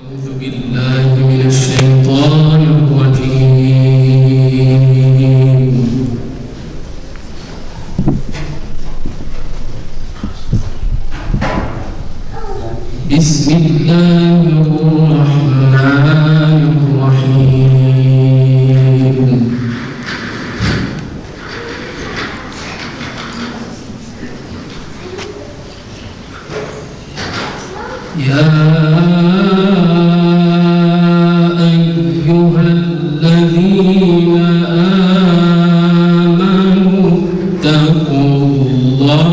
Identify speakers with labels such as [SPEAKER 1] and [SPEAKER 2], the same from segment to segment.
[SPEAKER 1] أعوذ بالله من الشيطان الرجيم. بسم الله الرحمن الرحيم. يا أيها الذين آمنوا اتقوا الله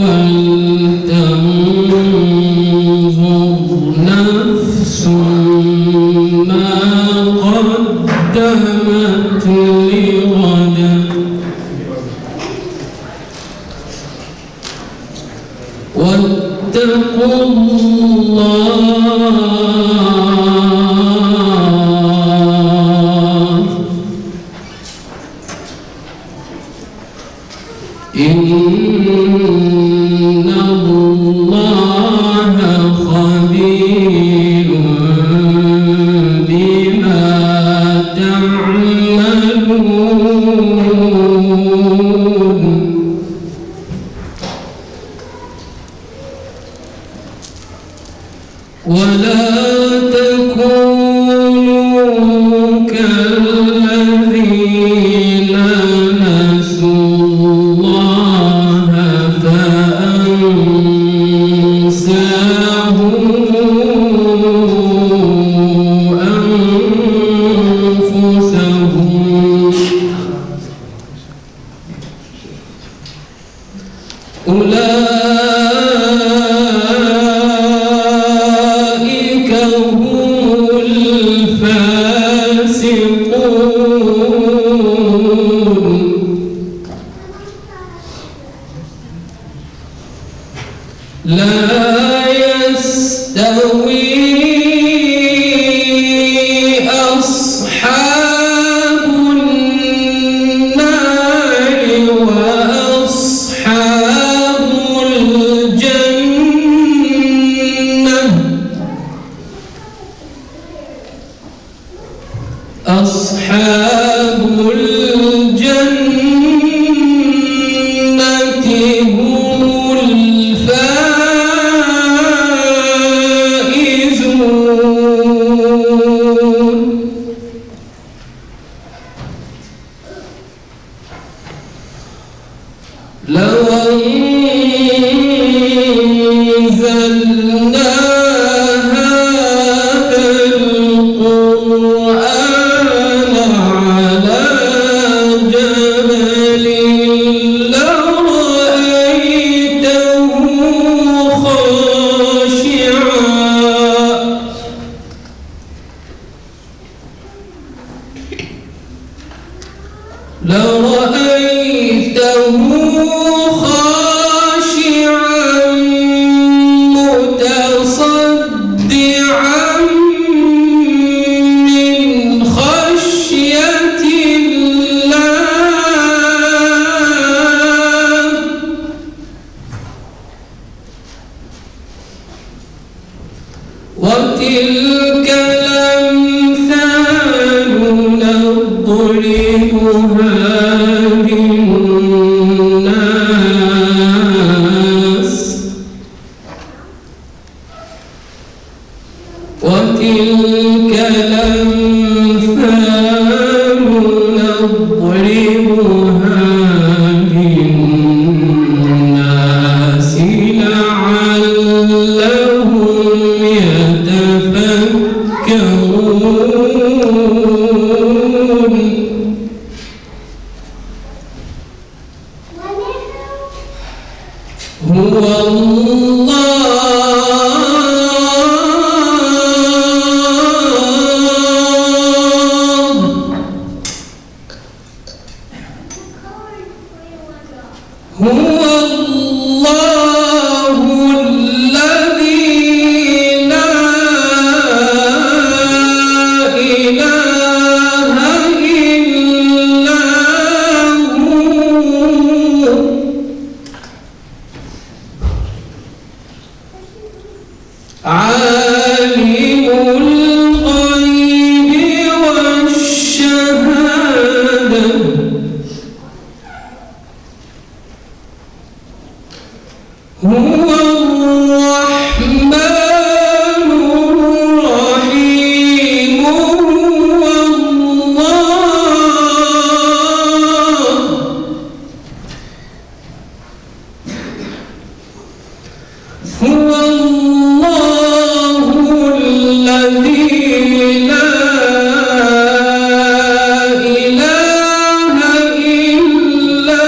[SPEAKER 1] ولتنظر نفس ما قدمت لغد واتقوا الله إن الله خبير بما تعملون. ولا تكونوا كالذين نسوا الله فأنساهم أنفسهم أولئك هم الفاسقون. لا يستوي أصحاب النار وأصحاب الجنة. أصحاب الجنة هم الفائزون. لو أنزلنا هذا القرآن على جبل لرأيته خاشعا متصدعا من خشية الله. وتلك الأمثال نضربها للناس وتلك الأمثال نضربها للناس لعلهم يتفكرون. هو الله الذي لا إله عالم الغيب والشهادة هو الرحمن الرحيم هو الله الذي لا إله إلا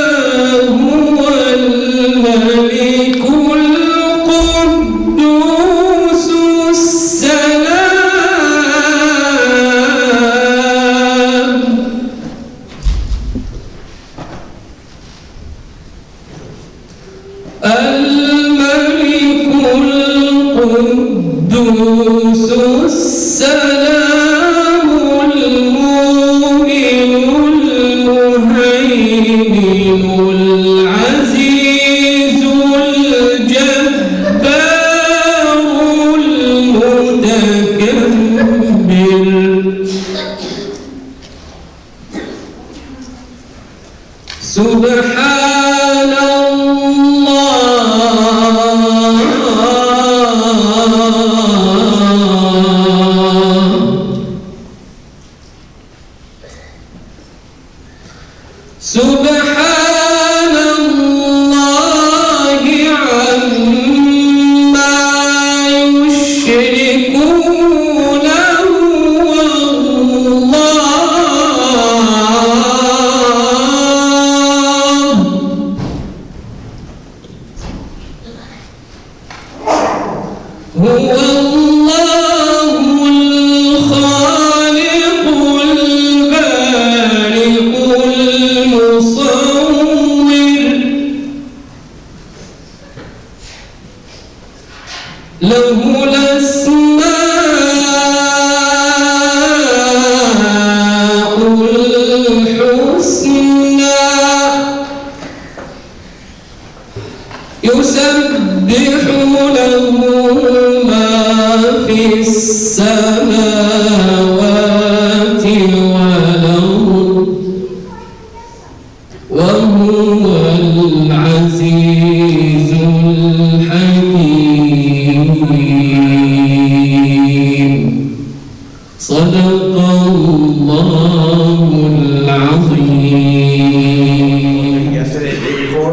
[SPEAKER 1] هو الملك القدوس السلام الملك القدوس السلام المؤمن المهيمن العزيز الجبار المتكبر سبحان سبحان الله عما يشركون هو الله الخالق البارئ المصور له الأسماء الحسنى يسبح له ما في السماوات والأرض وهو العزيز الحكيم صدق الله العظيم.
[SPEAKER 2] Yesterday, the day before,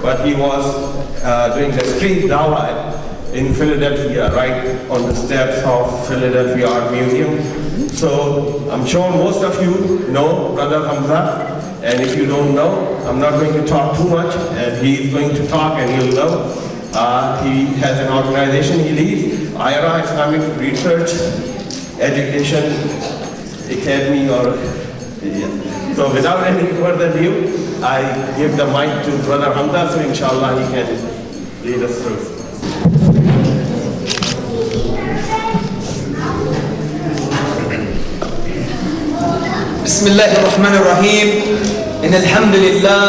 [SPEAKER 2] but he was doing the street Dawahh in Philadelphia, right on the steps of Philadelphia Art Museum. So I'm sure most of you know Brother Hamza, and if you don't know, I'm not going to talk too much, and he's going to talk and you'll know. He has an organization he leads, IRA, Islamic Research Education Academy, or so without any further ado, I give the mic to Brother Hamza, so inshallah he can lead us through.
[SPEAKER 3] بسم الله الرحمن الرحيم إن الحمد لله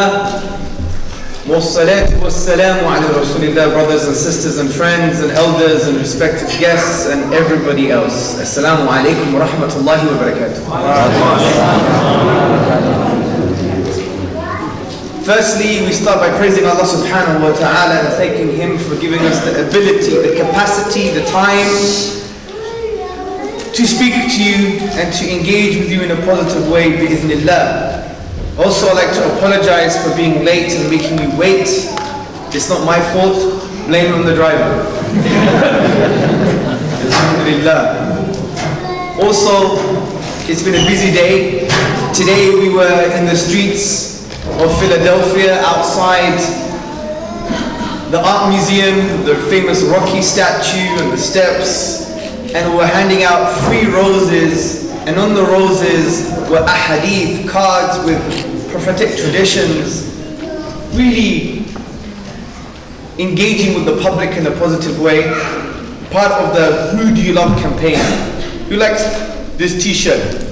[SPEAKER 3] والصلاة والسلام على رسول الله. Brothers and sisters and friends and elders and respected guests and everybody else, Assalamu alaikum wa rahmatullahi wa barakatuh. Firstly, we start by praising Allah subhanahu wa ta'ala and thanking Him for giving us the ability, the capacity, the time to speak to you and to engage with you in a positive way, bi'idhnillah. Also, I'd like to apologize for being late and making you wait. It's not my fault, blame on the driver. Alhamdulillah. Also, it's been a busy day. Today we were in the streets of Philadelphia, outside the art museum, the famous Rocky statue and the steps, and we were handing out free roses, and on the roses were ahadith, cards with prophetic traditions, really engaging with the public in a positive way, part of the Who Do You Love campaign. Who likes this t-shirt?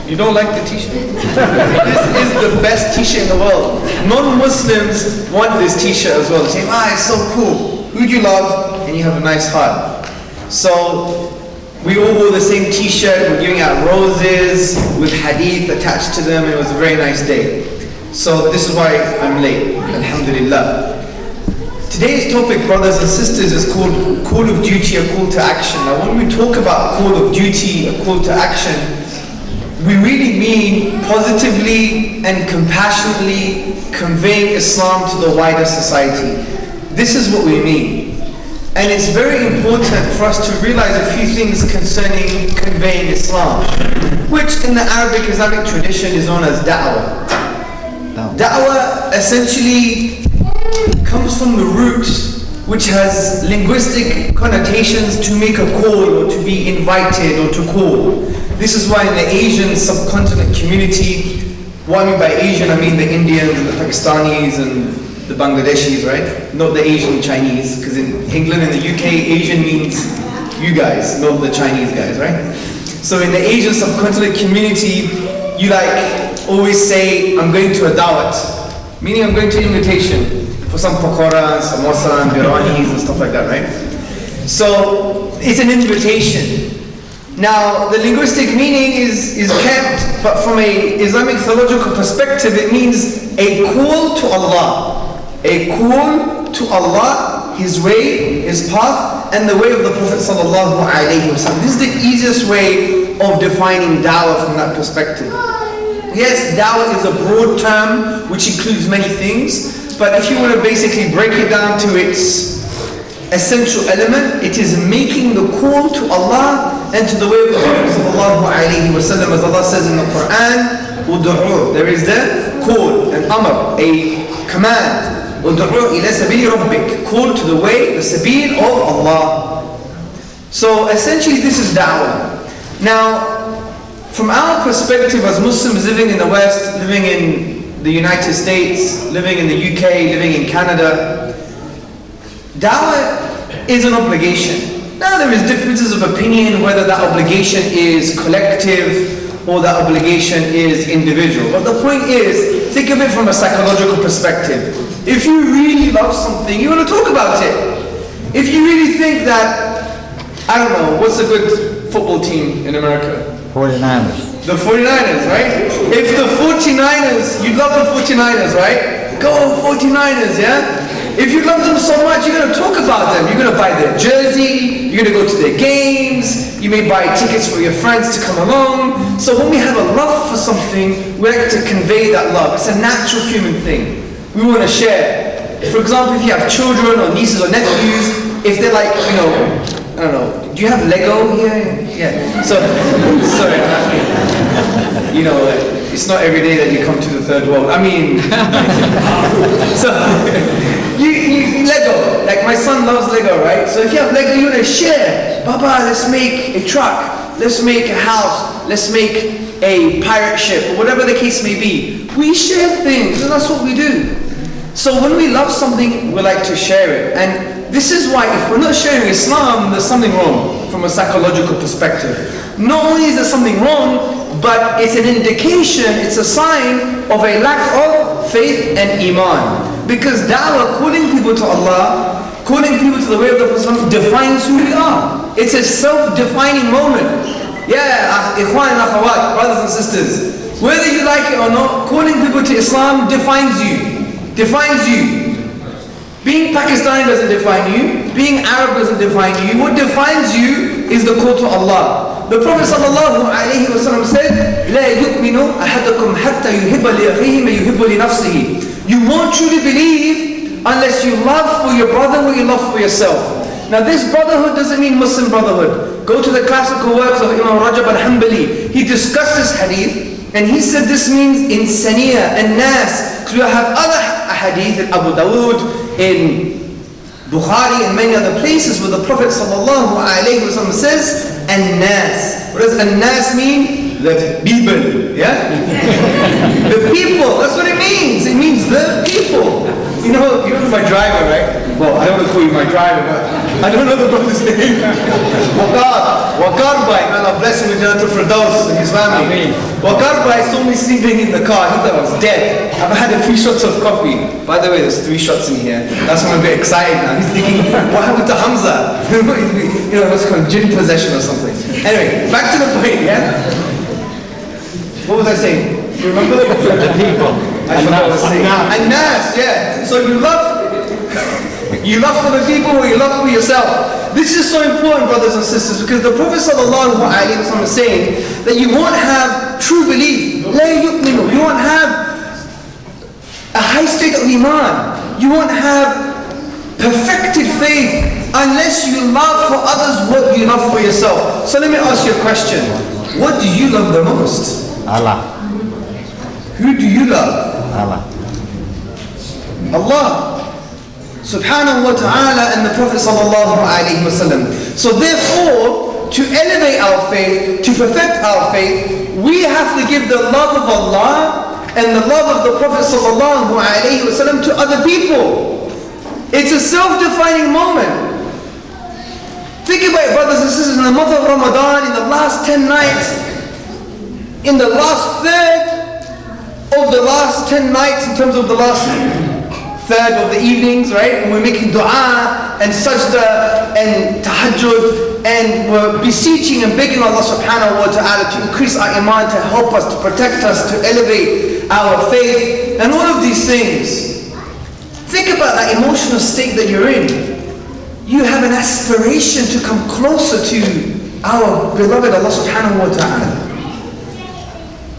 [SPEAKER 3] You don't like the t-shirt? This is the best t-shirt in the world. Non-Muslims want this t-shirt as well. They say, it's so cool. Who do you love? and you have a nice heart. So we all wore the same t-shirt, we're giving out roses with hadith attached to them, and it was a very nice day. So this is why I'm late, alhamdulillah. Today's topic, brothers and sisters, is called Call of Duty, a Call to Action. Now when we talk about Call of Duty, a Call to Action, we really mean positively and compassionately conveying Islam to the wider society. This is what we mean. And it's very important for us to realize a few things concerning conveying Islam, which in the Arabic Islamic tradition is known as Dawah. Dawah essentially comes from the root which has linguistic connotations to make a call or to be invited or to call. This is why in the Asian subcontinent community, what I mean by Asian, I mean the Indians and the Pakistanis and the Bangladeshis, right? Not the Asian Chinese, because in England and the UK, Asian means you guys, not the Chinese guys, right? So in the Asian subcontinent community, you always say, I'm going to a dawat, meaning I'm going to an invitation for some pakora and samosa and biranis and stuff like that, right? So it's an invitation. Now, the linguistic meaning is kept, but from an Islamic theological perspective, it means a call to Allah. A call to Allah, His way, His path, and the way of the Prophet sallallahu alaihi wasallam. This is the easiest way of defining dawah from that perspective. Yes, dawah is a broad term which includes many things, but if you want to basically break it down to its essential element, it is making the call to Allah and to the way of the Prophet sallallahu alaihi wasallam, as Allah says in the Quran, "Ud'u." There is the call, an amr, a command. "Ud'u ila sabili rabbik." Call to the way, the sabil of Allah. So essentially this is da'wah. Now, from our perspective as Muslims living in the West, living in the United States, living in the UK, living in Canada, da'wah is an obligation. Now there is differences of opinion whether that obligation is collective or that obligation is individual. But the point is, think of it from a psychological perspective. If you really love something, you want to talk about it. If you really think that, I don't know, what's a good football team in America?
[SPEAKER 4] 49ers.
[SPEAKER 3] The 49ers, right? If the 49ers, you love the 49ers, right? Go 49ers, yeah? If you love them so much, you're going to talk about them. You're going to buy their jersey, you're going to go to their games, you may buy tickets for your friends to come along. So when we have a love for something, we like to convey that love. It's a natural human thing. We want to share. For example, if you have children or nieces or nephews, if they're like, I don't know, do you have Lego here? Yeah. So, sorry. It's not every day that you come to the third world. I mean, so, you Lego. Like my son loves Lego, right? So if you have Lego, you want to share. Baba, let's make a truck. Let's make a house. Let's make a pirate ship, or whatever the case may be. We share things, and that's what we do. So when we love something, we like to share it. And this is why if we're not sharing Islam, there's something wrong from a psychological perspective. Not only is there something wrong, but it's an indication, it's a sign of a lack of faith and iman. Because da'wah, calling people to Allah, calling people to the way of the Prophet, defines who we are. It's a self-defining moment. Yeah, ikhwan and akhawat, brothers and sisters, whether you like it or not, calling people to Islam defines you. Defines you. Being Pakistani doesn't define you. Being Arab doesn't define you. What defines you is the call to Allah. The Prophet sallallahu alaihi wasallam said, "La yu'minu ahadukum hatta yuhibba li akhihi ma yuhibbu li nafsihi." You won't truly believe unless you love for your brother what you love for yourself. Now this brotherhood doesn't mean Muslim brotherhood. Go to the classical works of Imam Rajab al-Hanbali. He discussed this hadith and he said this means insaniya and nas. Because we have other hadith in Abu Dawood, in Bukhari and many other places where the Prophet sallallahu alaihi wasallam says an-nas. What does an-nas mean? The people, yeah? The people, that's what it means. It means the people. You're my driver, right? Well, I don't want to call you my driver, but I don't know the brother's name. Waqar Bhai, may Allah bless him with Jannatul Firdaus and his family. Waqar Bhai saw me sleeping in the car. He thought I was dead. I've had a few shots of coffee. By the way, there's 3 shots in here. That's why I'm a bit excited now. He's thinking, what happened to Hamza? You know, what's called gin possession or something. Anyway, back to the point, yeah? What was I saying? You remember? The people. I forgot what I was saying. And Nas, yeah. So you love for the people or you love for yourself. This is so important, brothers and sisters, because the Prophet ﷺ is saying that you won't have true belief. You won't have a high state of iman. You won't have perfected faith unless you love for others what you love for yourself. So let me ask you a question. What do you love the most?
[SPEAKER 4] Allah.
[SPEAKER 3] Who do you love?
[SPEAKER 4] Allah.
[SPEAKER 3] Allah subhanahu wa ta'ala and the Prophet sallallahu alayhi wa sallam. So therefore, to elevate our faith, to perfect our faith, we have to give the love of Allah and the love of the Prophet sallallahu alayhi wa sallam to other people. It's a self-defining moment. Think about it, brothers and sisters, in the month of Ramadan, in the last 10 nights, in the last third of the last 10 nights, in terms of the last third of the evenings, right? And we're making dua and sajda and tahajjud, and we're beseeching and begging Allah subhanahu wa ta'ala to increase our iman, to help us, to protect us, to elevate our faith, and all of these things. Think about that emotional state that you're in. You have an aspiration to come closer to our beloved Allah subhanahu wa ta'ala.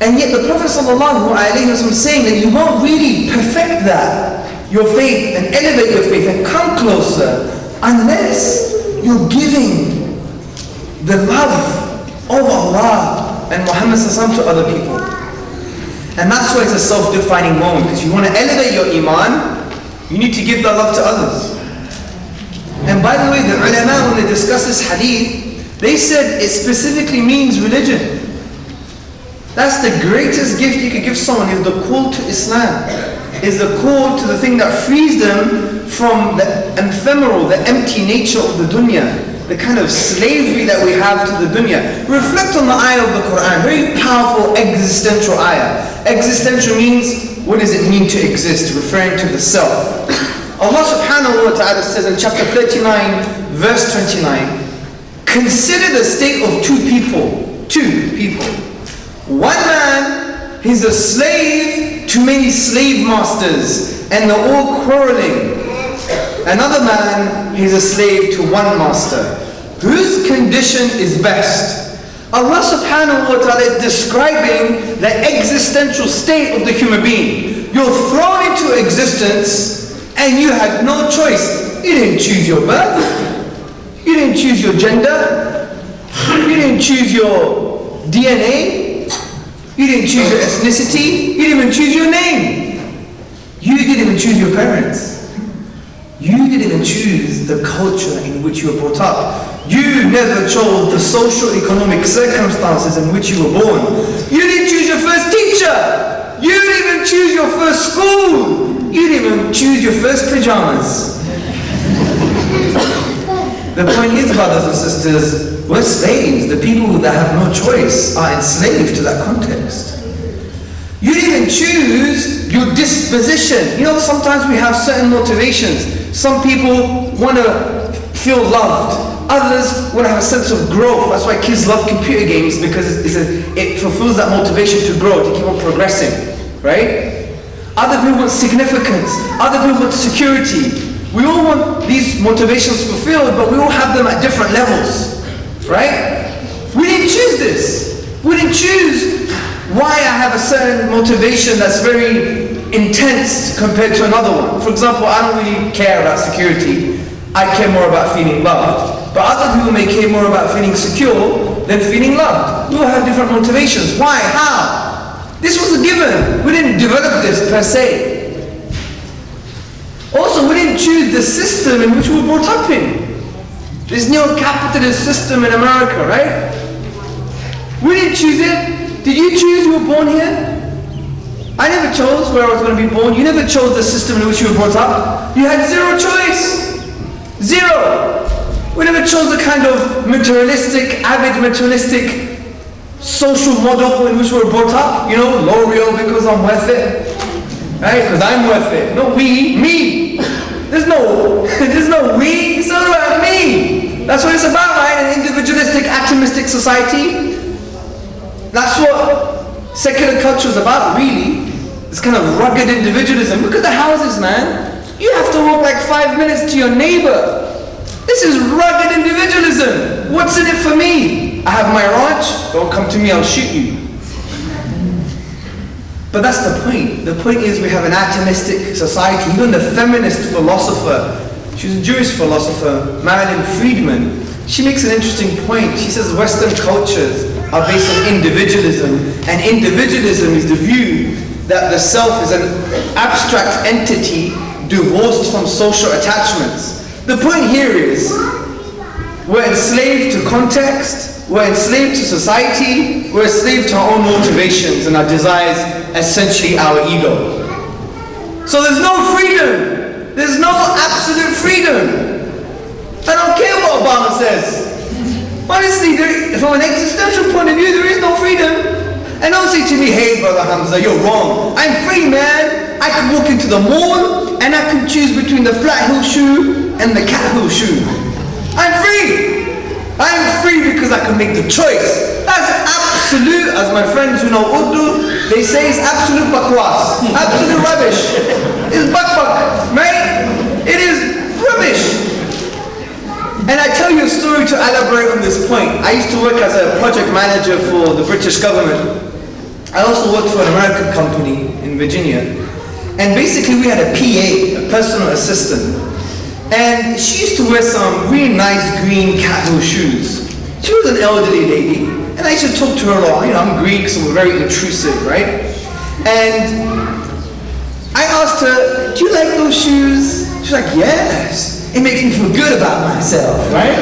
[SPEAKER 3] And yet the Prophet ﷺ is saying that you won't really perfect that, your faith, and elevate your faith and come closer unless you're giving the love of Allah and Muhammad ﷺ to other people. And that's why it's a self-defining moment, because you want to elevate your iman, you need to give that love to others. And by the way, the ulama, when they discuss this hadith, they said it specifically means religion. That's the greatest gift you could give someone, is the call to Islam, is the call to the thing that frees them from the ephemeral, the empty nature of the dunya, the kind of slavery that we have to the dunya. Reflect on the ayah of the Quran, very powerful existential ayah. Existential means, what does it mean to exist? Referring to the self. Allah subhanahu wa ta'ala says in chapter 39, verse 29, consider the state of two people. One man, he's a slave to many slave masters, and they're all quarreling. Another man, he's a slave to one master. Whose condition is best? Allah subhanahu wa ta'ala is describing the existential state of the human being. You're thrown into existence and you had no choice. You didn't choose your birth. You didn't choose your gender. You didn't choose your DNA. You didn't choose your ethnicity. You didn't even choose your name. You didn't even choose your parents. You didn't even choose the culture in which you were brought up. You never chose the social economic circumstances in which you were born. You didn't choose your first teacher. You didn't even choose your first school. You didn't even choose your first pajamas. The point is, brothers and sisters, we're slaves. The people that have no choice are enslaved to that context. You didn't even choose your disposition. You know, sometimes we have certain motivations. Some people want to feel loved. Others want to have a sense of growth. That's why kids love computer games, because it fulfills that motivation to grow, to keep on progressing, right? Other people want significance. Other people want security. We all want these motivations fulfilled, but we all have them at different levels, right? We didn't choose this. We didn't choose why I have a certain motivation that's very intense compared to another one. For example, I don't really care about security. I care more about feeling loved. But other people may care more about feeling secure than feeling loved. We all have different motivations. Why? How? This was a given. We didn't develop this per se. Also, we didn't choose the system in which we were brought up in. This neo-capitalist system in America, right? We didn't choose it. Did you choose you were born here? I never chose where I was going to be born. You never chose the system in which you were brought up. You had zero choice. Zero. never chose a kind of materialistic, avid materialistic social model in which we were brought up. You know, L'Oreal because I'm worth it, right? Because I'm worth it. No, me. There's no we. It's all about me. That's what it's about, right? An individualistic, atomistic society. That's what secular culture is about, really. This kind of rugged individualism. Look at the houses, man. You have to walk like 5 minutes to your neighbor. This is rugged individualism. What's in it for me? I have my ranch. Don't come to me, I'll shoot you. But that's the point. The point is we have an atomistic society. Even the feminist philosopher, she's a Jewish philosopher, Marilyn Friedman, she makes an interesting point. She says Western cultures are based on individualism, and individualism is the view that the self is an abstract entity divorced from social attachments. The point here is we're enslaved to context, we're enslaved to society, we're enslaved to our own motivations and our desires, essentially our ego. So there's no freedom. There's no absolute freedom. I don't care what Obama says. Honestly, from an existential point of view, there is no freedom. And don't say to me, hey brother Hamza, you're wrong. I'm free, man. I can walk into the mall and I can choose between the flat heel shoe and the cat heel shoe. I'm free. I'm free because I can make the choice. That's absolute, as my friends who know Urdu, they say it's absolute bakwas. Absolute rubbish. It's bak, right? It is rubbish. And I tell you a story to elaborate on this point. I used to work as a project manager for the British government. I also worked for an American company in Virginia. And basically we had a PA, a personal assistant. And she used to wear some really nice green cat heel shoes. She was an elderly lady. And I used to talk to her a lot. You know, I'm Greek, so we're very intrusive, right? And I asked her, do you like those shoes? She's like, yes. It makes me feel good about myself, right?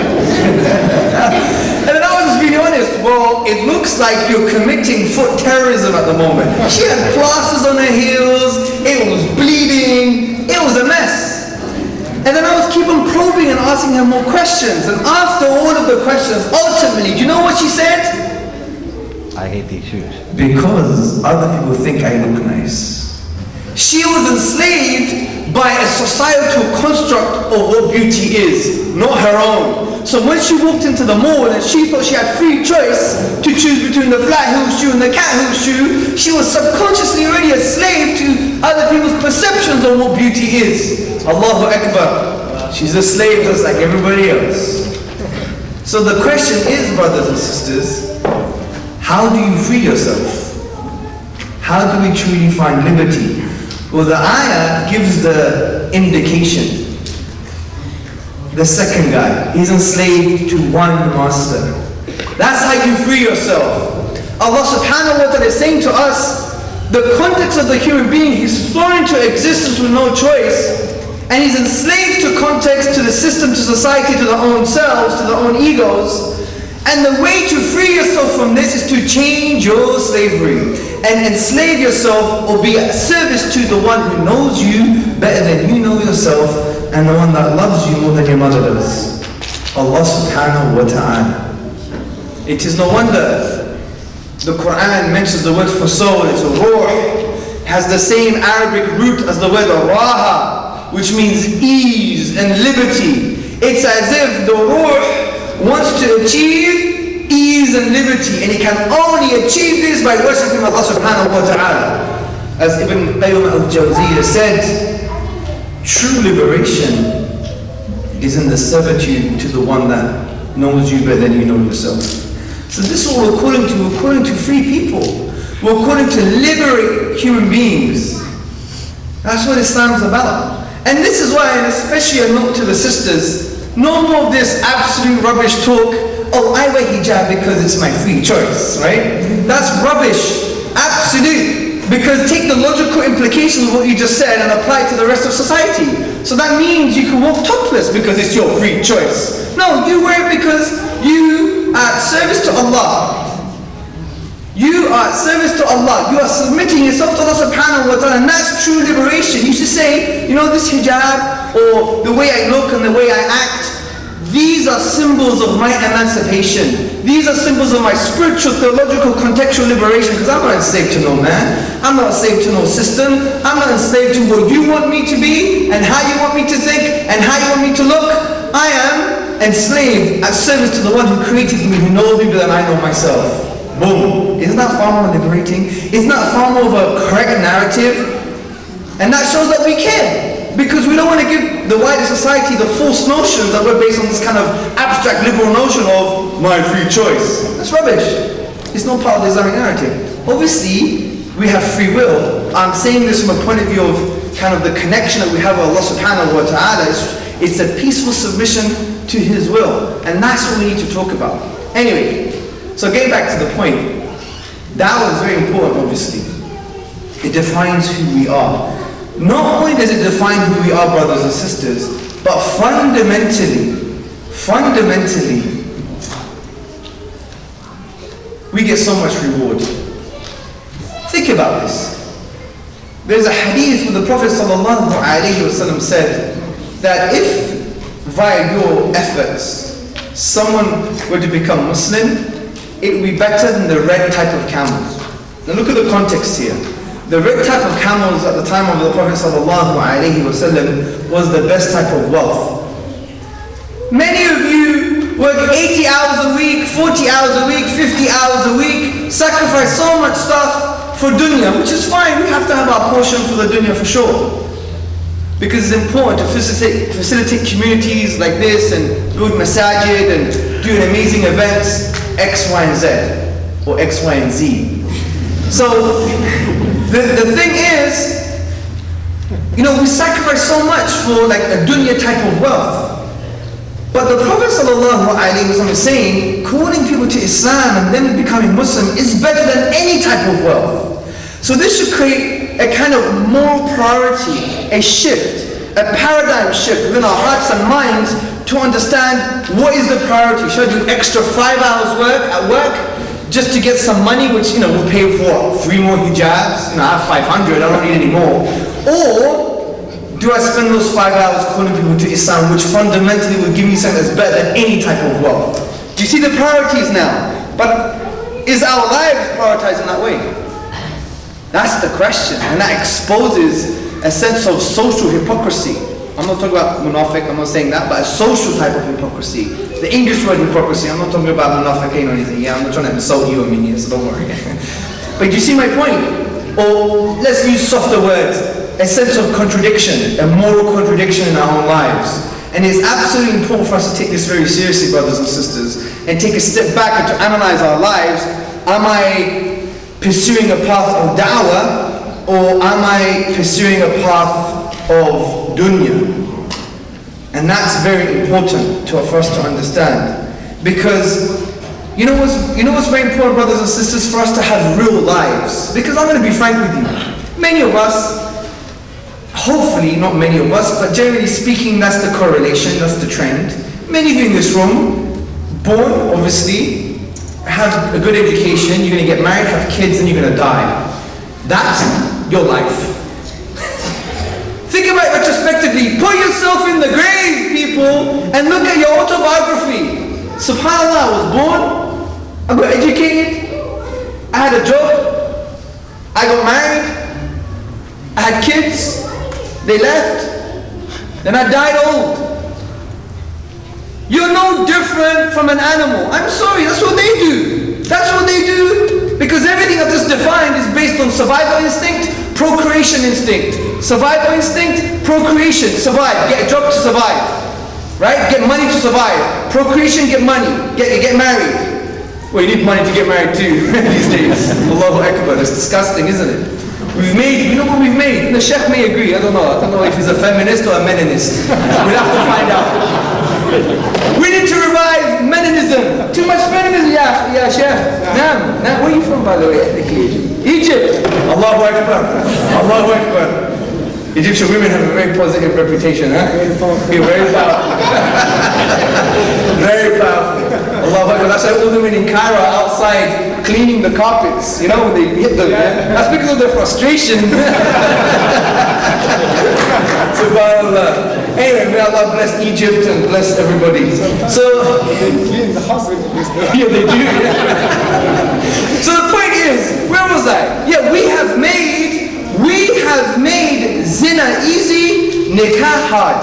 [SPEAKER 3] And then I was just being honest, well, it looks like you're committing foot terrorism at the moment. She had plasters on her heels, it was bleeding, it was a mess. And then I was keep on probing and asking her more questions. And after all of the questions, ultimately, do you know what she said?
[SPEAKER 4] I hate these shoes.
[SPEAKER 3] Because other people think I look nice. She was enslaved by a societal construct of what beauty is, not her own. So when she walked into the mall and she thought she had free choice to choose between the flat heel shoe and the cat heel shoe, she was subconsciously already a slave to other people's perceptions of what beauty is. Allahu Akbar. She's a slave just like everybody else. So the question is, brothers and sisters, how do you free yourself? How do we truly find liberty? Well, the ayah gives the indication. The second guy, he's enslaved to one master. That's how you free yourself. Allah subhanahu wa ta'ala is saying to us, the context of the human being, he's thrown into existence with no choice, and he's enslaved to context, to the system, to society, to their own selves, to their own egos. And the way to free yourself from this is to change your slavery and enslave yourself, or be a service to the one who knows you better than you know yourself, and the one that loves you more than your mother does. Allah subhanahu wa ta'ala. It is no wonder the Quran mentions the word for soul, it's a ruh, has the same Arabic root as the word raha, which means ease and liberty. It's as if the ruh wants to achieve ease and liberty, and he can only achieve this by worshipping Allah subhanahu wa ta'ala. As Ibn Qayyim al-Jawziyya said, true liberation is in the servitude to the one that knows you better than you know yourself. So this is what we're calling to. We're calling to free people. We're calling to liberate human beings. That's what Islam's about. And this is why, and especially a note to the sisters, no more of this absolute rubbish talk, oh, I wear hijab because it's my free choice, right? That's rubbish, absolute. Because take the logical implications of what you just said and apply it to the rest of society. So that means you can walk topless because it's your free choice. No, you wear it because you are at service to Allah. You are at service to Allah. You are submitting yourself to Allah subhanahu wa ta'ala, and that's true liberation. You should say, you know, this hijab, or the way I look and the way I act, these these are symbols of my emancipation. These are symbols of my spiritual, theological, contextual liberation, because I'm not enslaved to no man. I'm not enslaved to no system. I'm not enslaved to what you want me to be, and how you want me to think, and how you want me to look. I am enslaved at service to the one who created me, who knows me better than I know myself. Boom. Isn't that far more liberating? Isn't that far more of a correct narrative? And that shows that we care. Because we don't want to give the wider society the false notions that we're based on this kind of abstract liberal notion of my free choice. That's rubbish. It's not part of the Islamic narrative. Obviously, we have free will. I'm saying this from a point of view of kind of the connection that we have with Allah subhanahu wa ta'ala. It's a peaceful submission to His will. And that's what we need to talk about. Anyway, so getting back to the point, Dawah is very important, obviously. It defines who we are. Not only does it define who we are, brothers and sisters, but fundamentally, we get so much reward. Think about this. There's a hadith where the Prophet ﷺ said that if via your efforts someone were to become Muslim, it would be better than the red type of camels. Now look at the context here. The red type of camels at the time of the Prophet ﷺ was the best type of wealth. Many of you work 80 hours a week, 40 hours a week, 50 hours a week, sacrifice so much stuff for dunya, which is fine. We have to have our portion for the dunya for sure. Because it's important to facilitate communities like this and build masajid and do amazing events, X, Y, and Z, or X, Y, and Z. So, the thing is, we sacrifice so much for like a dunya type of wealth. But the Prophet ﷺ is saying, calling people to Islam and then becoming Muslim is better than any type of wealth. So this should create a kind of moral priority, a shift, a paradigm shift within our hearts and minds to understand what is the priority. Should I do extra 5 hours at work just to get some money, which will pay for what, 3 more hijabs? I have 500, I don't need any more. Or do I spend those 5 hours calling people to Islam, which fundamentally will give me something that's better than any type of wealth? Do you see the priorities now? But is our lives prioritized in that way? That's the question, and that exposes a sense of social hypocrisy. I'm not talking about munafiq, I'm not saying that, but a social type of hypocrisy. The English word hypocrisy, I'm not talking about munafiq or anything. I'm not trying to insult you or me, so don't worry. But do you see my point? Or let's use softer words, a sense of contradiction, a moral contradiction in our own lives. And it's absolutely important for us to take this very seriously, brothers and sisters, and take a step back and to analyze our lives. Am I pursuing a path of da'wah, or am I pursuing a path of dunya? And that's very important for us to understand. Because you know what's very important, brothers and sisters, for us to have real lives. Because I'm going to be frank with you. Many of us, hopefully not many of us, but generally speaking, that's the correlation, that's the trend. Many of you in this room, born obviously, have a good education, you're going to get married, have kids, and you're going to die. That's your life. Think about it retrospectively. Put yourself in the grave, people, and look at your autobiography. SubhanAllah, I was born, I got educated, I had a job, I got married, I had kids, they left, then I died old. You're no different from an animal. I'm sorry, that's what they do. That's what they do. Because everything I've just defined is based on survival instinct, procreation instinct. Survival instinct, procreation, survive. Get a job to survive. Right? Get money to survive. Procreation, get money. Get married. Well, you need money to get married too these days. Allahu Akbar. It's disgusting, isn't it? You know what we've made? The Sheikh may agree. I don't know if he's a feminist or a meninist. We'll have to find out. We need to revive Meninism. Too much feminism, yeah, Sheikh. Now, where are you from, by the way, ethnically? Egypt. Allahu Akbar. Allahu Akbar. Egyptian women have a very positive reputation, huh? You're very powerful. Very powerful. Allahu Akbar. That's why all the men in Cairo are outside cleaning the carpets. You know, when they hit them. Yeah? That's because of their frustration. Subhanallah. Anyway, may Allah bless Egypt and bless everybody. So, yeah, they do. So the point is, where was I? Yeah, we have made zina easy, nikah hard.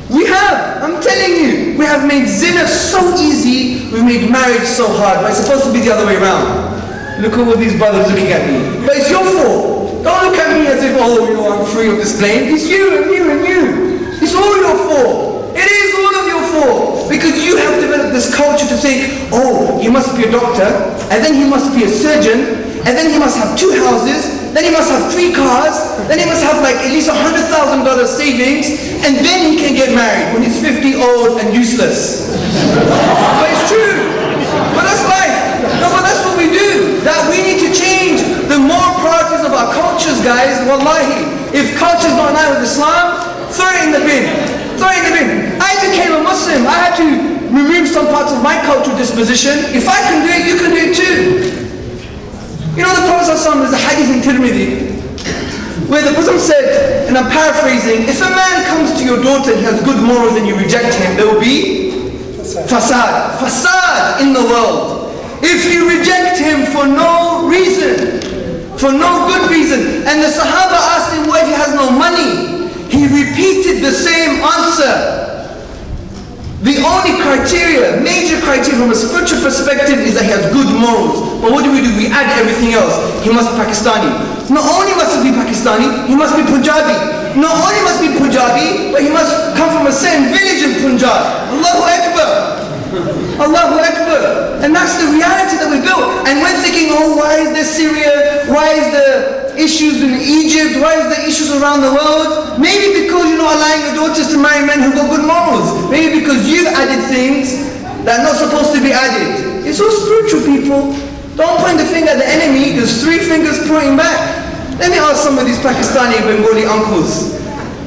[SPEAKER 3] We have, I'm telling you, we have made zina so easy, we made marriage so hard, but it's supposed to be the other way around. Look at all these brothers looking at me. But it's your fault. Don't look at me as if, oh, you know, I'm free of this blame. It's you and you and you. It's all your fault. It is all of your fault. Because you have developed this culture to think, oh, he must be a doctor, and then he must be a surgeon, and then he must have 2 houses, then he must have 3 cars, then he must have like at least $100,000 savings, and then he can get married when he's 50, old, and useless. But it's true. But that's life. No, but that's what we do. That we need to change the moral priorities of our cultures, guys. Wallahi. If culture's not in line with Islam, throw it in the bin. Throw it in the bin. I became a Muslim. I had to remove some parts of my cultural disposition. If I can do it, you can do it too. You know the Prophet ﷺ, there's a hadith in Tirmidhi where the Prophet said, and I'm paraphrasing, if a man comes to your daughter and he has good morals and you reject him, there will be fasad. Fasad in the world. If you reject him for no reason, for no good reason, and the Sahaba asked him, what if he has no money? He repeated the same answer. The only criteria, major criteria from a spiritual perspective is that he has good morals. But what do? We add everything else. He must be Pakistani. Not only must he be Pakistani, he must be Punjabi. Not only must be Punjabi, but he must come from a certain village in Punjab. Allahu Akbar. Allahu Akbar. And that's the reality that we built. And we're thinking, oh, why is there Syria? Why is there issues in Egypt? Why is there issues around the world? Maybe because you're not allowing your daughters to marry men who've got good morals. Maybe because you've added things that are not supposed to be added. It's all spiritual, people. Don't point the finger at the enemy. There's 3 fingers pointing back. Let me ask some of these Pakistani Bengali uncles.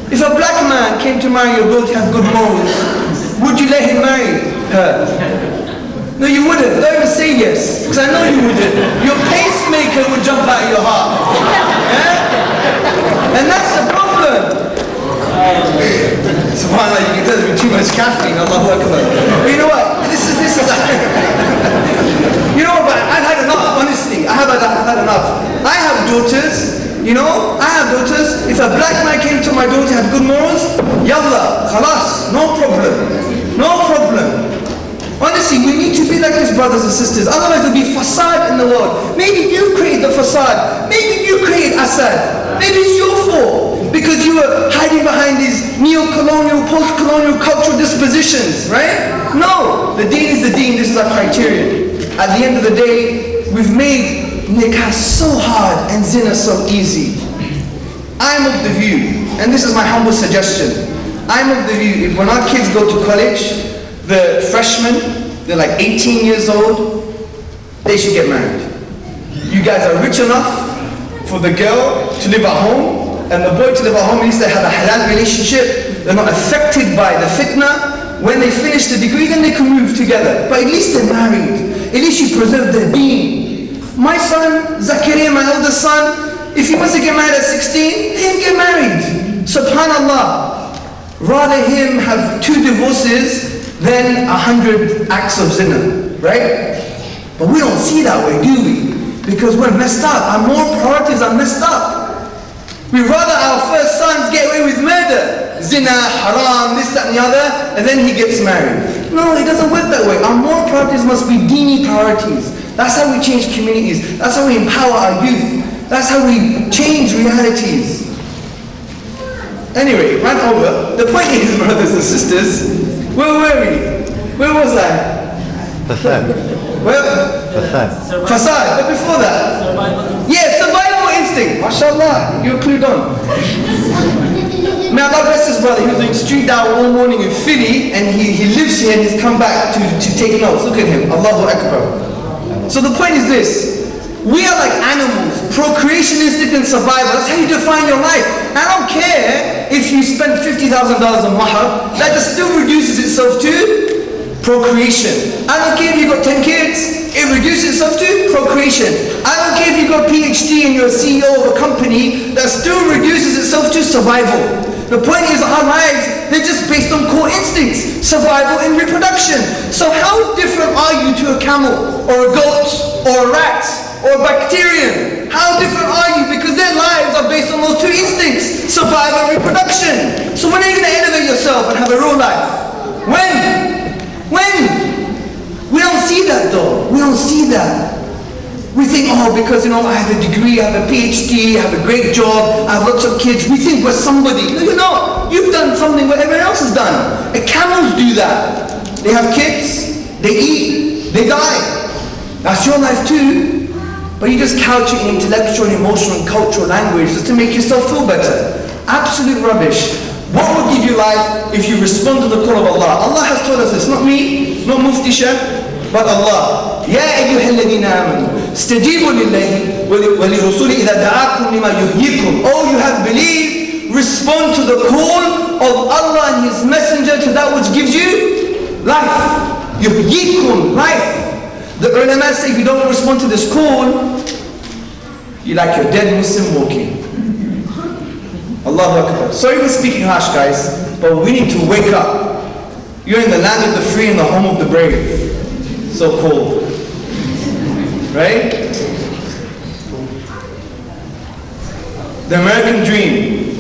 [SPEAKER 3] If a black man came to marry your daughter and have good morals, would you let him marry her? No, you wouldn't. Don't even say yes, because I know you wouldn't. Your pacemaker would jump out of your heart. Yeah? And that's the problem. Subhanallah, you can tell there's been too much caffeine. Allahu Akbar. But you know what? This is you know what? I've had enough, honestly. I've had enough. I have daughters. You know, I have daughters. If a black man came to my daughter and had good morals, yallah, khalas, no problem. No problem. Honestly, we need to be like these brothers and sisters. Otherwise there'll be fasad in the world. Maybe you create the fasad. Maybe you create Assad. Maybe it's your fault. Because you were hiding behind these neo-colonial, post-colonial cultural dispositions, right? No, the deen is the deen. This is our criterion. At the end of the day, we've made nikah so hard and zina so easy. I'm of the view, and this is my humble suggestion, I'm of the view, if when our kids go to college, the freshmen, they're like 18 years old, they should get married. You guys are rich enough for the girl to live at home, and the boy to live at home. At least they have a halal relationship. They're not affected by the fitna. When they finish the degree, then they can move together. But at least they're married. At least you preserve their deen. My son, Zakaria, my eldest son, if he wants to get married at 16, let him get married. Subhanallah. Rather him have 2 divorces than 100 acts of zina, right? But we don't see that way, do we? Because we're messed up. Our moral priorities are messed up. We'd rather our first sons get away with murder, zina, haram, this, that, and the other, and then he gets married. No, it doesn't work that way. Our moral priorities must be dini priorities. That's how we change communities. That's how we empower our youth. That's how we change realities. Anyway, ran over. The point is, brothers and sisters, where were we? Where was I?
[SPEAKER 4] Fasad.
[SPEAKER 3] Well,
[SPEAKER 4] Fasad.
[SPEAKER 3] Fasad, but before that? Yeah, survival instinct. MashaAllah, you're clued on. May Allah bless this brother. He was doing street dawah all morning in Philly, and he lives here and he's come back to take notes. Look at him. Allahu Akbar. So the point is this. We are like animals. Procreation instinct and survival. That's how you define your life. I don't care if you spend $50,000 on mahar. That just still reduces itself to procreation. I don't care if you got 10 kids, it reduces itself to procreation. I don't care if you got a PhD and you're a CEO of a company, that still reduces itself to survival. The point is our lives, they're just based on core instincts, survival and reproduction. So how different are you to a camel, or a goat, or a rat, or a bacterium? How different are you? Because their lives are based on those two instincts, survival and reproduction. So when are you going to elevate yourself and have a real life? When? We don't see that though. We don't see that. We think, oh, because I have a degree, I have a PhD, I have a great job, I have lots of kids, we think we're somebody. No, you're not. You've done something what everyone else has done. And camels do that. They have kids, they eat, they die. That's your life too. But you just couch it in intellectual, emotional, and cultural language just to make yourself feel better. Absolute rubbish. What will give you life if you respond to the call of Allah? Allah has told us this, not me, not Mufti Shah, but Allah. يا أيها الذين آمنوا استجيبوا لله ولرسوله إذا دعاكم لما يحييكم. Oh, you have believed, respond to the call of Allah and His Messenger to that which gives you life. يحييكم, life. The ulama say if you don't respond to this call, you're like your dead Muslim walking. Allahu Akbar. Sorry for speaking harsh, guys, but we need to wake up. You're in the land of the free and the home of the brave. So cold. Right? The American dream.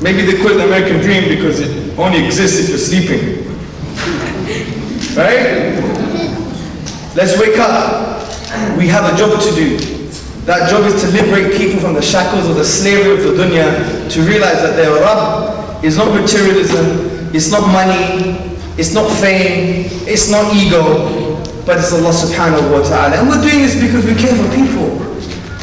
[SPEAKER 3] Maybe they call it the American dream because it only exists if you're sleeping. Right? Let's wake up. We have a job to do. That job is to liberate people from the shackles of the slavery of the dunya, to realize that their Rabb is not materialism, it's not money, it's not fame, it's not ego, but it's Allah subhanahu wa ta'ala. And we're doing this because we care for people.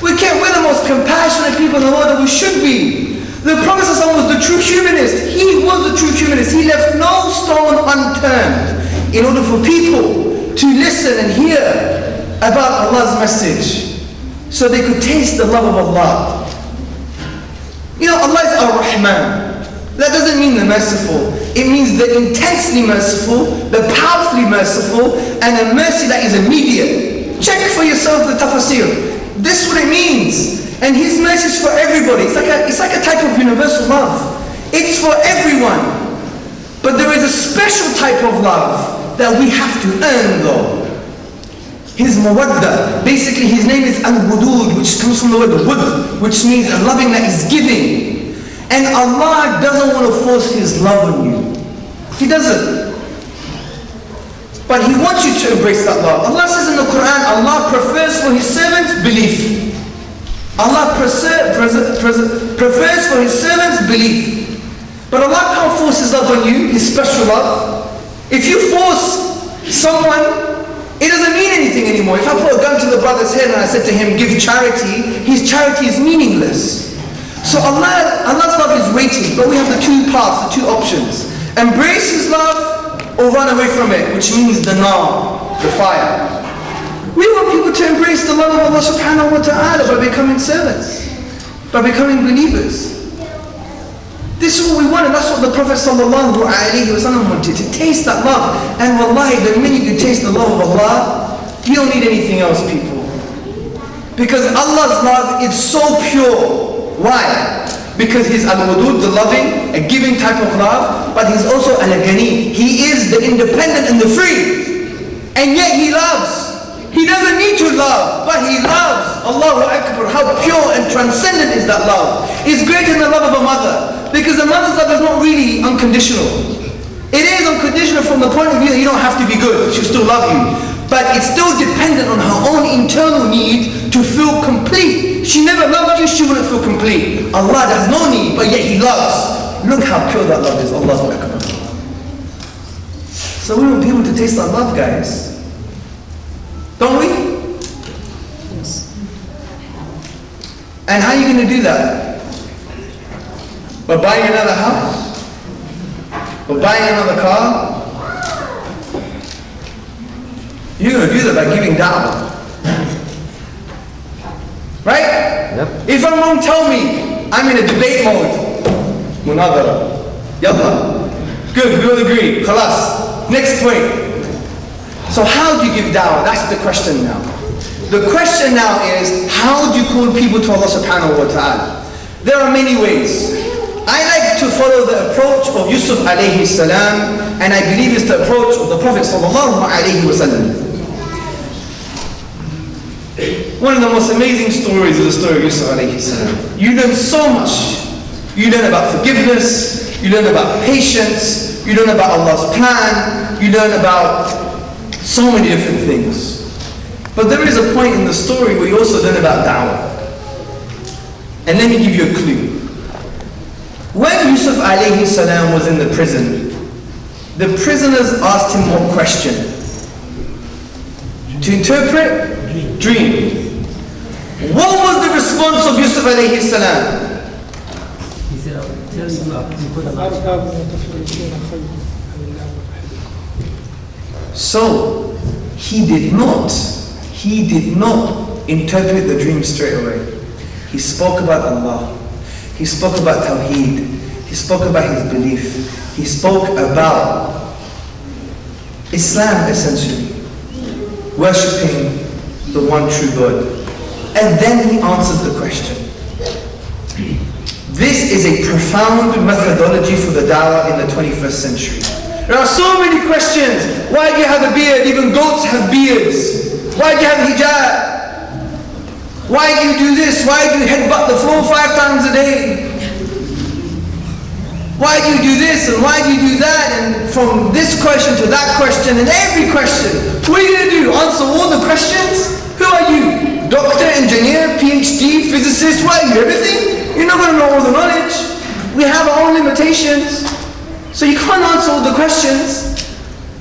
[SPEAKER 3] We're the most compassionate people in the world that we should be. The Prophet was the true humanist. He was the true humanist. He left no stone unturned in order for people to listen and hear about Allah's message, so they could taste the love of Allah. Allah is Ar-Rahman. That doesn't mean the merciful. It means the intensely merciful, the powerfully merciful, and a mercy that is immediate. Check for yourself the tafsir. This is what it means. And His mercy is for everybody. It's like a type of universal love. It's for everyone. But there is a special type of love that we have to earn though. His mawadda. Basically His name is Al-Wudud, which comes from the word wud, which means a loving that is giving. And Allah doesn't want to force His love on you. He doesn't. But He wants you to embrace that love. Allah says in the Quran, Allah prefers for His servants belief. Allah prefers for His servants belief. But Allah can't force His love on you, His special love. If you force someone, it doesn't mean anything anymore. If I put a gun to the brother's head and I said to him, give charity, his charity is meaningless. So Allah's love is waiting, but we have the two paths, the two options. Embrace His love or run away from it, which means the nar, the fire. We want people to embrace the love of Allah subhanahu wa ta'ala by becoming servants, by becoming believers. This is what we want, and that's what the Prophet sallallahu alaihi wasallam wanted, to taste that love. And wallahi, the minute you taste the love of Allah, you don't need anything else, people. Because Allah's love is so pure. Why? Because He's al-Wudud, the loving, a giving type of love, but He's also al-Ghani. He is the independent and the free. And yet He loves. He doesn't need to love, but He loves. Allahu Akbar, how pure and transcendent is that love. It's greater than the love of a mother. Because a mother's love is not really unconditional. It is unconditional from the point of view that you don't have to be good, she'll still love you. But it's still dependent on her own internal need to feel complete. She never loved you, she wouldn't feel complete. Allah has no need, but yet He loves. Look how pure that love is. Allahu Akbar. So we want people to taste that love, guys. Don't we? Yes. And how are you going to do that? By buying another house? By buying another car? You're going to do that by giving da'wah. Right?
[SPEAKER 4] Yep.
[SPEAKER 3] If I'm wrong, tell me. I'm in a debate mode. Munadara. Yalla. Good, we all agree. Khalas. Next point. So how do you give da'wah? That's the question now. The question now is, how do you call people to Allah subhanahu wa ta'ala? There are many ways. I like to follow the approach of Yusuf alayhi salam, and I believe it's the approach of the Prophet sallallahu alayhi wa sallam. One of the most amazing stories is the story of Yusuf alayhi salam. You learn so much. You learn about forgiveness, you learn about patience, you learn about Allah's plan, you learn about so many different things. But there is a point in the story where you also learn about da'wah. And let me give you a clue. When Yusuf alayhi salam was in the prison, the prisoners asked him one question. To interpret? Dream. What was the response of Yusuf alayhi salam?
[SPEAKER 5] He said, I'll tell you put a
[SPEAKER 3] So, he did not interpret the dream straight away. He spoke about Allah. He spoke about Tawheed. He spoke about his belief. He spoke about Islam essentially. Worshipping the one true God. And then he answered the question. This is a profound methodology for the da'wah in the 21st century. There are so many questions. Why do you have a beard? Even goats have beards. Why do you have hijab? Why do you do this? Why do you headbutt the floor 5 times a day? Why do you do this and why do you do that? And from this question to that question and every question. What are you going to do? Answer all the questions? Who are you? Doctor, engineer, PhD, physicist? What are you? Everything? You're not going to know all the knowledge. We have our own limitations. So you can't answer all the questions.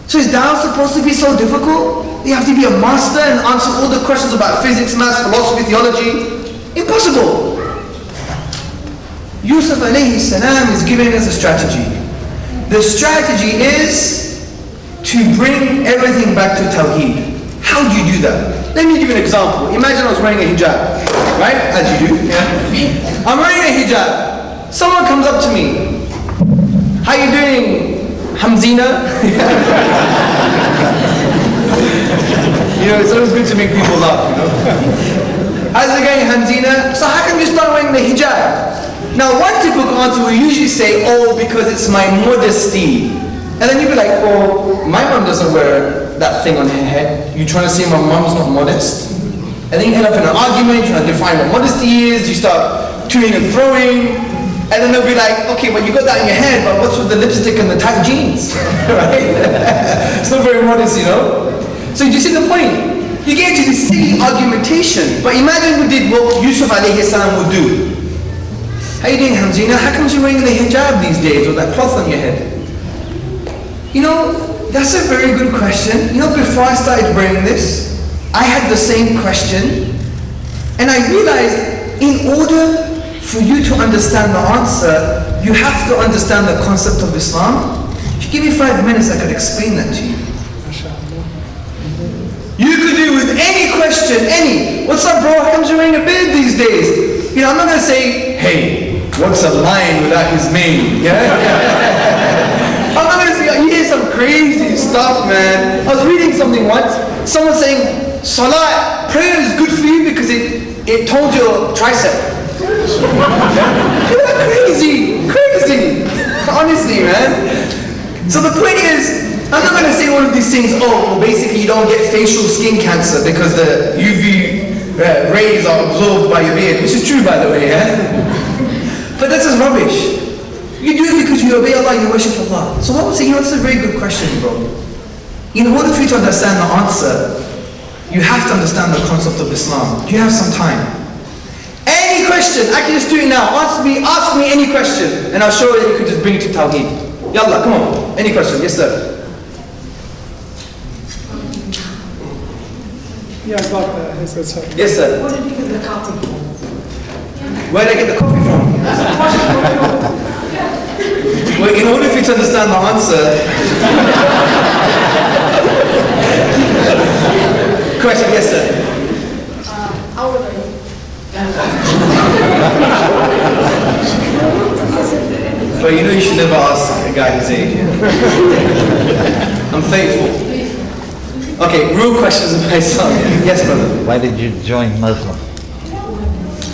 [SPEAKER 3] So is da'wah supposed to be so difficult? You have to be a master and answer all the questions about physics, maths, philosophy, theology? Impossible. Yusuf alayhi salam is giving us a strategy. The strategy is to bring everything back to Tawheed. How do you do that? Let me give you an example. Imagine I was wearing a hijab, right? As you do, yeah? I'm wearing a hijab. Someone comes up to me. How you doing, Hamzina? You know, it's always good to make people laugh, you know? How's it going, Hamzina? So how come you start wearing the hijab? Now, one typical answer will usually say, oh, because it's my modesty. And then you'll be like, oh, my mom doesn't wear that thing on her head. You trying to say my mom's not modest? And then you end up in an argument, trying to define what modesty is, you start toing and throwing. And then they'll be like, okay, but you got that in your head, but what's with the lipstick and the tight jeans? Right? It's not very modest, you know? So do you see the point? You get into this silly argumentation, but imagine we did what Yusuf alayhi salam would do. How you doing, Hamzina? How come you're wearing the hijab these days with that cloth on your head? You know, that's a very good question. You know, before I started wearing this, I had the same question, and I realized in order for you to understand the answer, you have to understand the concept of Islam. If you give me 5 minutes, I could explain that to you. You could do with any question, any. What's up, bro? How come you're wearing a beard these days? You know, I'm not going to say, hey, what's a lion without his mane? Yeah? I'm not going to say, you hear some crazy stuff, man. I was reading something once. Someone saying, Salah, prayer is good for you because it told your tricep. You're crazy, crazy. Honestly, man. So the point is, I'm not going to say all of these things, oh, well, basically you don't get facial skin cancer because the UV rays are absorbed by your beard, which is true, by the way, yeah? But that's just rubbish. You do it because you obey Allah, you worship Allah. So what I'm saying, that's a very good question, bro. In order for you to understand the answer, you have to understand the concept of Islam. Do you have some time? Any question, I can just do it now. Ask me any question, and I'll show you could just bring it to Tawheed. Yallah, come on. Any question? Yes, sir.
[SPEAKER 6] Yeah, I got his answer.
[SPEAKER 3] Yes, sir.
[SPEAKER 7] Where did you get the coffee from?
[SPEAKER 3] Where did I get the coffee from? Well, in order for you to understand the answer... Question, yes, sir.
[SPEAKER 7] How old are you?
[SPEAKER 3] But you know you should never ask a guy his age. I'm faithful. Okay, real questions of myself. Yes, brother.
[SPEAKER 4] Why did you join Muslim?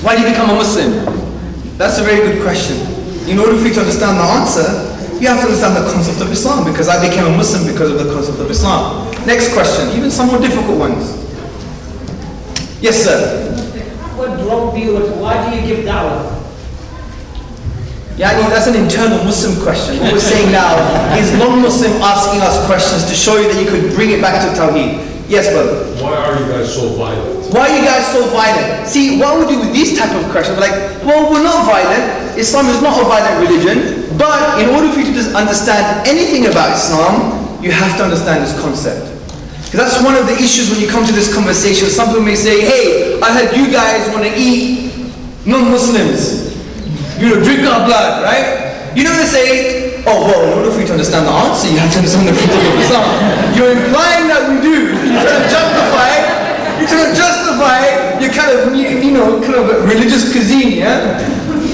[SPEAKER 3] Why did you become a Muslim? That's a very good question. In order for you to understand the answer, you have to understand the concept of Islam, because I became a Muslim because of the concept of Islam. Next question, even some more difficult ones. Yes, sir.
[SPEAKER 5] What drove you? Why do you give dawah?
[SPEAKER 3] Yani, that's an internal Muslim question. What we're saying now is non-Muslim asking us questions to show you that you could bring it back to Tawheed. Yes, brother.
[SPEAKER 8] Why are you guys so violent?
[SPEAKER 3] Why are you guys so violent? See, what we do with these type of questions, we're like, well, we're not violent. Islam is not a violent religion. But in order for you to understand anything about Islam, you have to understand this concept. Because that's one of the issues when you come to this conversation. Some people may say, hey, I heard you guys want to eat non-Muslims. You know, drink our blood, right? You know what they say? Oh, well, in order for you to understand the answer, you have to understand the principle of Islam. You're implying that we do. You're trying to justify it. You're trying to justify your kind of, you know, kind of religious cuisine, yeah?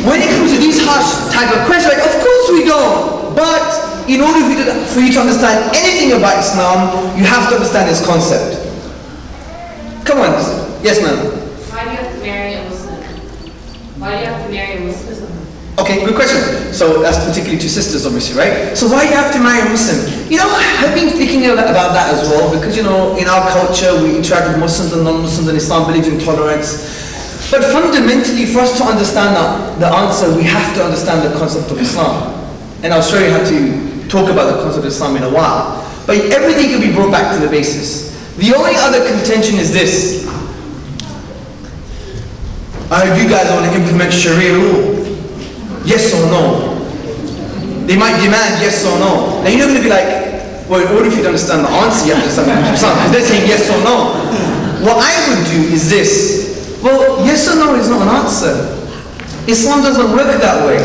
[SPEAKER 3] When it comes to these harsh type of questions, like, of course we don't. But in order for you to understand anything about Islam, you have to understand this concept. Come on. Yes, ma'am.
[SPEAKER 9] Why do you have to marry a Muslim? Why do you have to marry a Muslim?
[SPEAKER 3] Okay, good question. So that's particularly to sisters, obviously, right? So why do you have to marry a Muslim? You know, I've been thinking about that as well, because, you know, in our culture, we interact with Muslims and non-Muslims, and Islam believes in tolerance. But fundamentally, for us to understand the answer, we have to understand the concept of Islam. And I'll show you how to talk about the concept of Islam in a while. But everything can be brought back to the basis. The only other contention is this. I heard you guys want to implement Sharia law. Yes or no? They might demand yes or no. Now you're not going to be like, well, in order for you to understand the answer, you have to understand the Islam. Because they're saying yes or no. What I would do is this. Well, yes or no is not an answer. Islam doesn't work that way.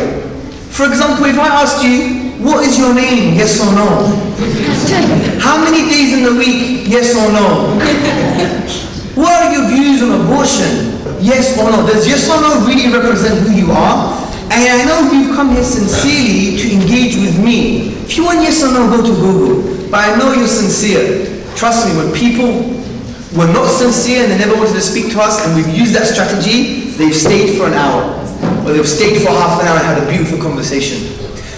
[SPEAKER 3] For example, if I asked you, what is your name? Yes or no? How many days in the week? Yes or no? What are your views on abortion? Yes or no? Does yes or no really represent who you are? And I know you've come here sincerely to engage with me. If you want yes or no, go to Google. But I know you're sincere. Trust me, when people were not sincere and they never wanted to speak to us, and we've used that strategy, they've stayed for an hour. Or they've stayed for half an hour and had a beautiful conversation.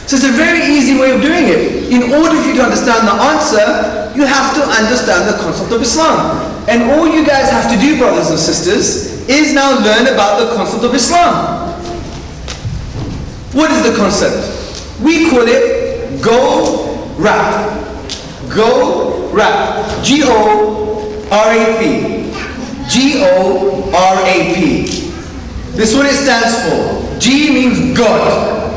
[SPEAKER 3] So it's a very easy way of doing it. In order for you to understand the answer, you have to understand the concept of Islam. And all you guys have to do, brothers and sisters, is now learn about the concept of Islam. What is the concept? We call it Go Rap. Go Rap. G-O-R-A-P. G-O-R-A-P. This is what it stands for. G means God.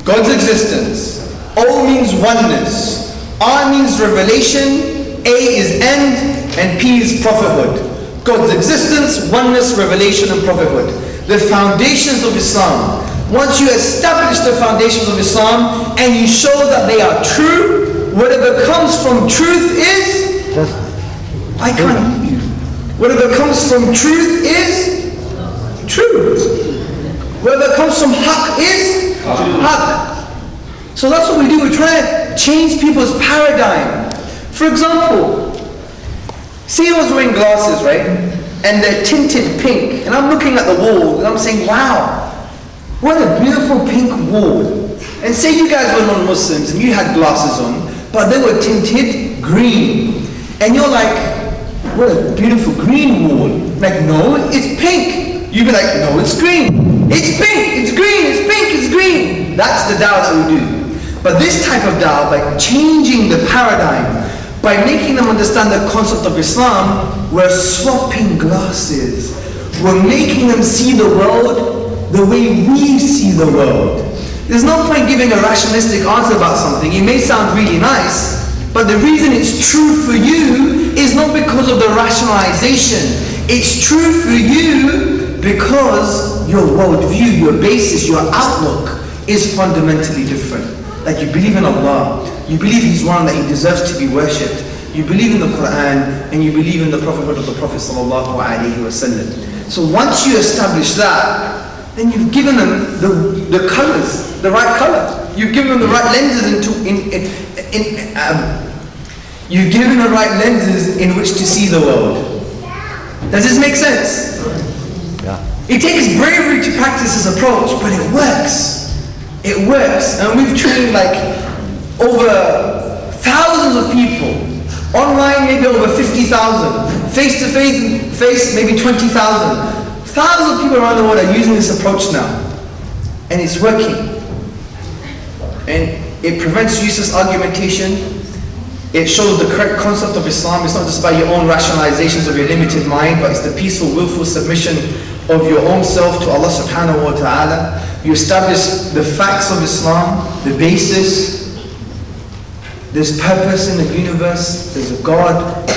[SPEAKER 3] God's existence. O means oneness. R means revelation. A is end. And P is prophethood. God's existence, oneness, revelation, and prophethood. The foundations of Islam. Once you establish the foundations of Islam and you show that they are true, whatever comes from truth is, I can't hear you. Whatever comes from truth is true. Whatever comes from haqq is haqq. So that's what we do. We try to change people's paradigm. For example, see, I was wearing glasses, right? And they're tinted pink. And I'm looking at the wall and I'm saying, wow, what a beautiful pink wall. And say you guys were non-Muslims and you had glasses on, but they were tinted green. And you're like, what a beautiful green wall. Like, no, it's pink. You'd be like, no, it's green. It's pink, it's green, it's pink, it's green. That's the dawah that we do. But this type of dawah, by changing the paradigm, by making them understand the concept of Islam, we're swapping glasses. We're making them see the world the way we see the world. There's no point giving a rationalistic answer about something. It may sound really nice, but the reason it's true for you is not because of the rationalization. It's true for you because your worldview, your basis, your outlook is fundamentally different. Like you believe in Allah, you believe He's one, that He deserves to be worshipped. You believe in the Quran, and you believe in the prophethood of the Prophet sallallahu alaihi wasallam. So once you establish that, then you've given them the colors, the right color. You've given them the right lenses you've given the right lenses in which to see the world. Does this make sense?
[SPEAKER 4] Yeah.
[SPEAKER 3] It takes bravery to practice this approach, but it works. It works. And we've trained like over thousands of people. Online, maybe over 50,000. Face to face, maybe 20,000. Thousands of people around the world are using this approach now. And it's working. And it prevents useless argumentation. It shows the correct concept of Islam. It's not just by your own rationalizations of your limited mind, but it's the peaceful, willful submission of your own self to Allah subhanahu wa ta'ala. You establish the facts of Islam, the basis. There's purpose in the universe. There's a God.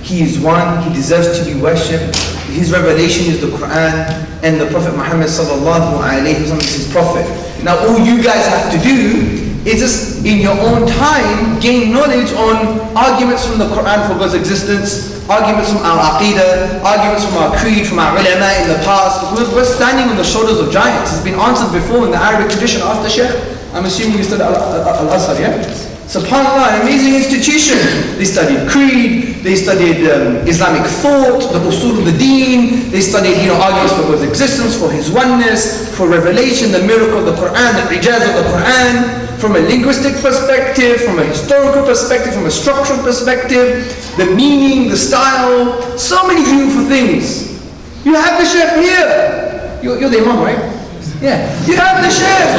[SPEAKER 3] He is one. He deserves to be worshipped. His revelation is the Quran, and the Prophet Muhammad sallallahu alayhi wa sallam is his prophet. Now all you guys have to do is just in your own time gain knowledge on arguments from the Quran for God's existence, arguments from our aqidah, arguments from our creed, from our ulama in the past. We're standing on the shoulders of giants. It's been answered before in the Arabic tradition after Sheikh. I'm assuming you studied Al-Azhar, yeah? SubhanAllah, an amazing institution. They studied creed, they studied Islamic thought, the usul of the deen, they studied arguments for God's existence, for His oneness, for revelation, the miracle of the Quran, the ijaz of the Quran, from a linguistic perspective, from a historical perspective, from a structural perspective, the meaning, the style, so many beautiful things. You have the Sheikh here. You're the Imam, right? Yeah. You have the Sheikh.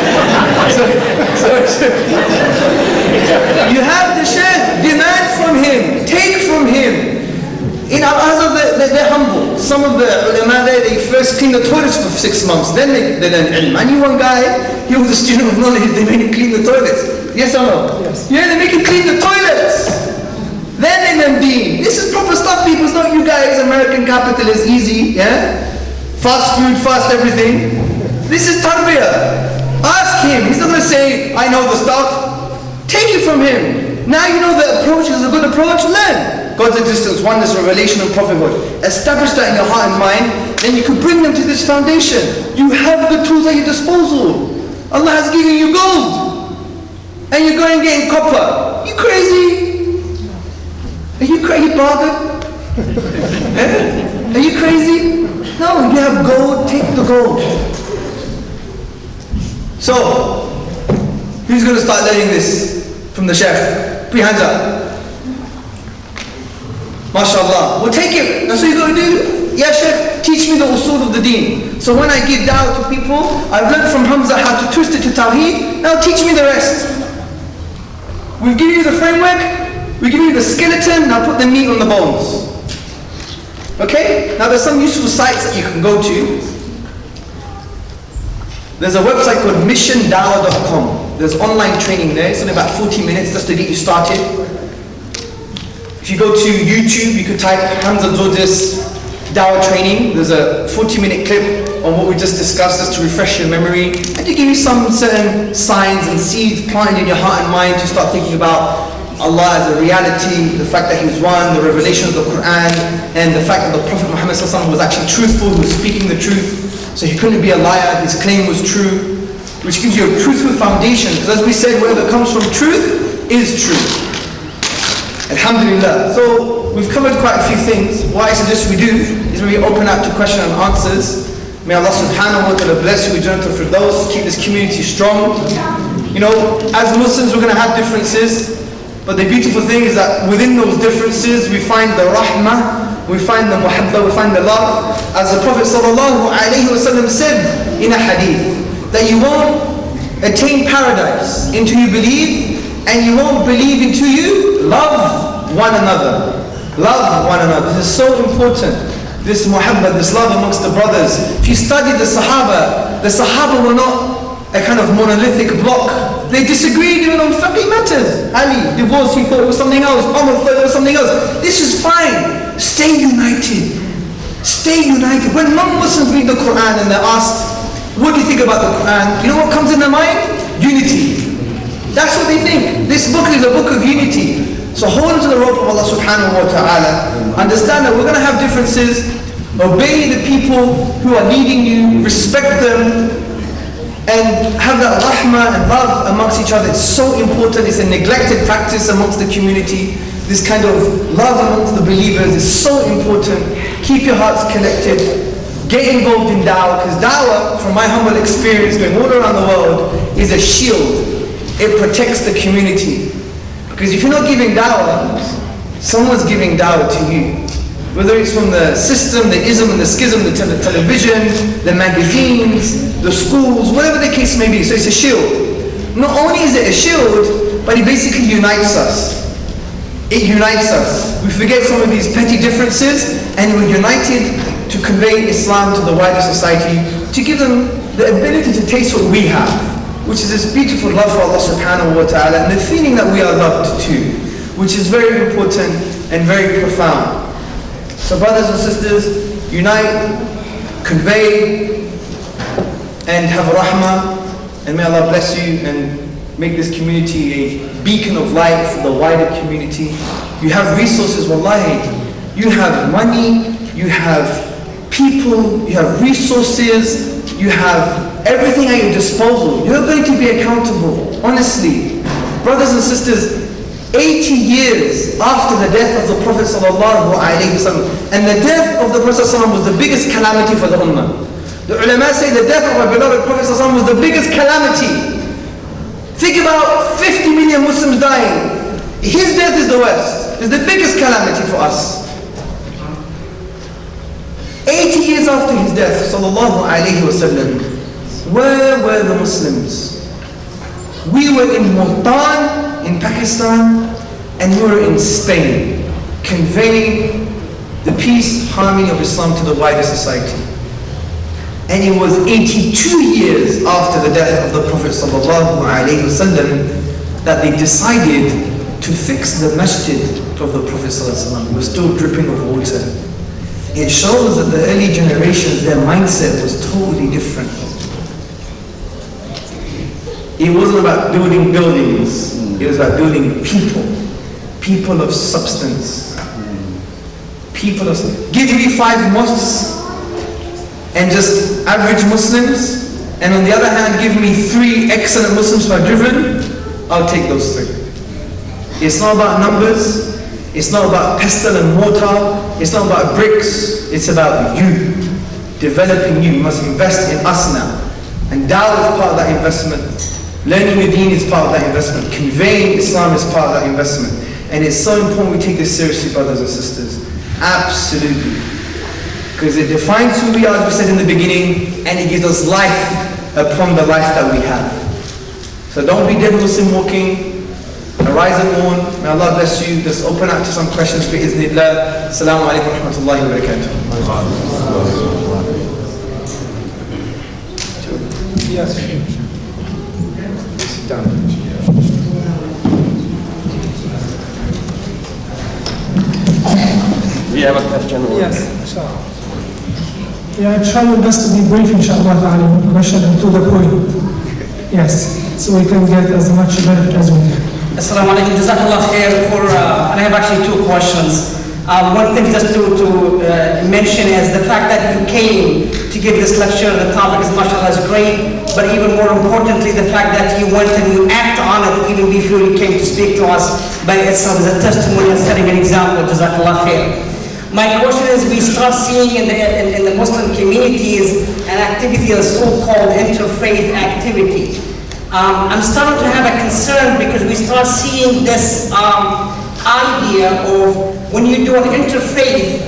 [SPEAKER 3] You have the Sheikh. Demand from him. Take from him. In Al-Azhar, they're humble. Some of the ulama there, they first clean the toilets for 6 months. Then they learn ilm. I knew one guy, he was a student of knowledge, they made him clean the toilets. Yes or no?
[SPEAKER 6] Yes.
[SPEAKER 3] Yeah, they make him clean the toilets. Then they learn deen. This is proper stuff, people. It's not you guys, American capitalists, easy, yeah? Fast food, fast everything. This is tarbiyah. Ask him. He's not going to say, I know the stuff. Take it from him. Now you know the approach is a good approach. Learn God's existence, oneness, revelation, and prophethood. Establish that in your heart and mind. Then you can bring them to this foundation. You have the tools at your disposal. Allah has given you gold. And you're going and getting copper. You crazy? Are you crazy, brother? Are you crazy? No, you have gold. Take the gold. So, who's going to start learning this from the Sheikh? Put your hands up. MashaAllah. Well, take it. That's what you got to do. Yeah, Sheikh, teach me the usul of the deen. So when I give dawah to people, I've learned from Hamza how to twist it to Tawheed. Now teach me the rest. We've given you the framework. We've given you the skeleton. Now put the meat on the bones. Okay? Now there's some useful sites that you can go to. There's a website called missiondawah.com. There's online training there. It's only about 40 minutes just to get you started. If you go to YouTube, you could type Hamza Tzortzis Dawah training. There's a 40-minute clip on what we just discussed just to refresh your memory and to give you some certain signs and seeds planted in your heart and mind to start thinking about Allah as a reality, the fact that He was one, the revelation of the Quran, and the fact that the Prophet Muhammad was actually truthful, he was speaking the truth. So he couldn't be a liar, his claim was true, which gives you a truthful foundation. Because as we said, whatever comes from truth is truth. Alhamdulillah. So we've covered quite a few things. What I suggest we do is maybe open up to question and answers. May Allah subhanahu wa ta'ala bless you with Jannah al-Firdaus, keep this community strong. As Muslims we're going to have differences, but the beautiful thing is that within those differences we find the rahmah, we find the muhabba, we find the love. As the Prophet sallallahu alayhi wa sallam said in a hadith, that you won't attain paradise until you believe, and you won't believe until you love one another. Love one another. This is so important. This muhabba, this love amongst the brothers. If you study the Sahaba were not a kind of monolithic block. They disagreed even on fiqh matters. Ali divorced, he thought it was something else. Umar thought it was something else. This is fine. Stay united. Stay united. When non-Muslims read the Quran and they're asked, what do you think about the Quran? You know what comes in their mind? Unity. That's what they think. This book is a book of unity. So hold on to the rope of Allah subhanahu wa ta'ala. Understand that we're going to have differences. Obey the people who are leading you. Respect them. and have that rahmah and love amongst each other. It's so important. It's a neglected practice amongst the community. This kind of love amongst the believers is so important. Keep your hearts connected. Get involved in dawah, because dawah, from my humble experience going all around the world, is a shield. It protects the community. Because if you're not giving dawah, someone's giving dawah to you. Whether it's from the system, the ism and the schism, the television, the magazines, the schools, whatever the case may be. So it's a shield. Not only is it a shield, but it basically unites us. It unites us. We forget some of these petty differences, and we're united to convey Islam to the wider society, to give them the ability to taste what we have, which is this beautiful love for Allah subhanahu wa ta'ala, and the feeling that we are loved too, which is very important and very profound. So brothers and sisters, unite, convey, and have rahmah, and may Allah bless you and make this community a beacon of light for the wider community. You have resources, wallahi. You have money, you have people, you have resources, you have everything at your disposal. You're going to be accountable, honestly. Brothers and sisters, 80 years after the death of the Prophet sallallahu alaihi wasallam, and the death of the Prophet sallallahu alaihi wasallam was the biggest calamity for the ummah. The ulama say the death of our beloved Prophet sallallahu alaihi wasallam was the biggest calamity. Think about 50 million Muslims dying. His death is the worst. It's the biggest calamity for us. 80 years after his death, sallallahu alaihi wasallam, where were the Muslims? We were in Multan, in Pakistan, and we were in Spain, conveying the peace, harmony of Islam to the wider society. And it was 82 years after the death of the Prophet sallallahu alaihi wasallam that they decided to fix the masjid of the Prophet sallallahu alaihi wasallam. It was still dripping of water. It shows that the early generations, their mindset was totally different. It wasn't about building buildings. It was about building people. People of substance. People of substance. Give me 5 mosques and just average Muslims, and on the other hand give me 3 excellent Muslims who are driven, I'll take those 3. It's not about numbers. It's not about pestle and mortar. It's not about bricks. It's about you. Developing you. You must invest in us now. And dawah is part of that investment. Learning your deen is part of that investment. Conveying Islam is part of that investment. And it's so important we take this seriously, brothers and sisters. Absolutely. Because it defines who we are, as we said in the beginning, and it gives us life upon the life that we have. So don't be dead Muslim walking. Arise and mourn. May Allah bless you. Let's open up to some questions. Bi-Iznillah. Assalamu alaikum wa rahmatullahi wa barakatuh.
[SPEAKER 6] Yes.
[SPEAKER 3] Sit down.
[SPEAKER 2] We have a question.
[SPEAKER 6] Yes, inshallah. Yeah, I try my best to be brief, inshallah, ta'ala, question and to the point. Yes, so we can get as much benefit as we can.
[SPEAKER 5] Assalamu alaikum, jazakallah khair and I have actually 2 questions. One thing just to mention is the fact that you came to give this lecture. The topic is mashallah is great, but even more importantly, the fact that you went and you act on it even before you came to speak to us by itself is a testimony and setting an example. Jazakallah khair. My question is, we start seeing in the Muslim communities an activity, a so-called interfaith activity. I'm starting to have a concern because we start seeing this idea of when you do an interfaith,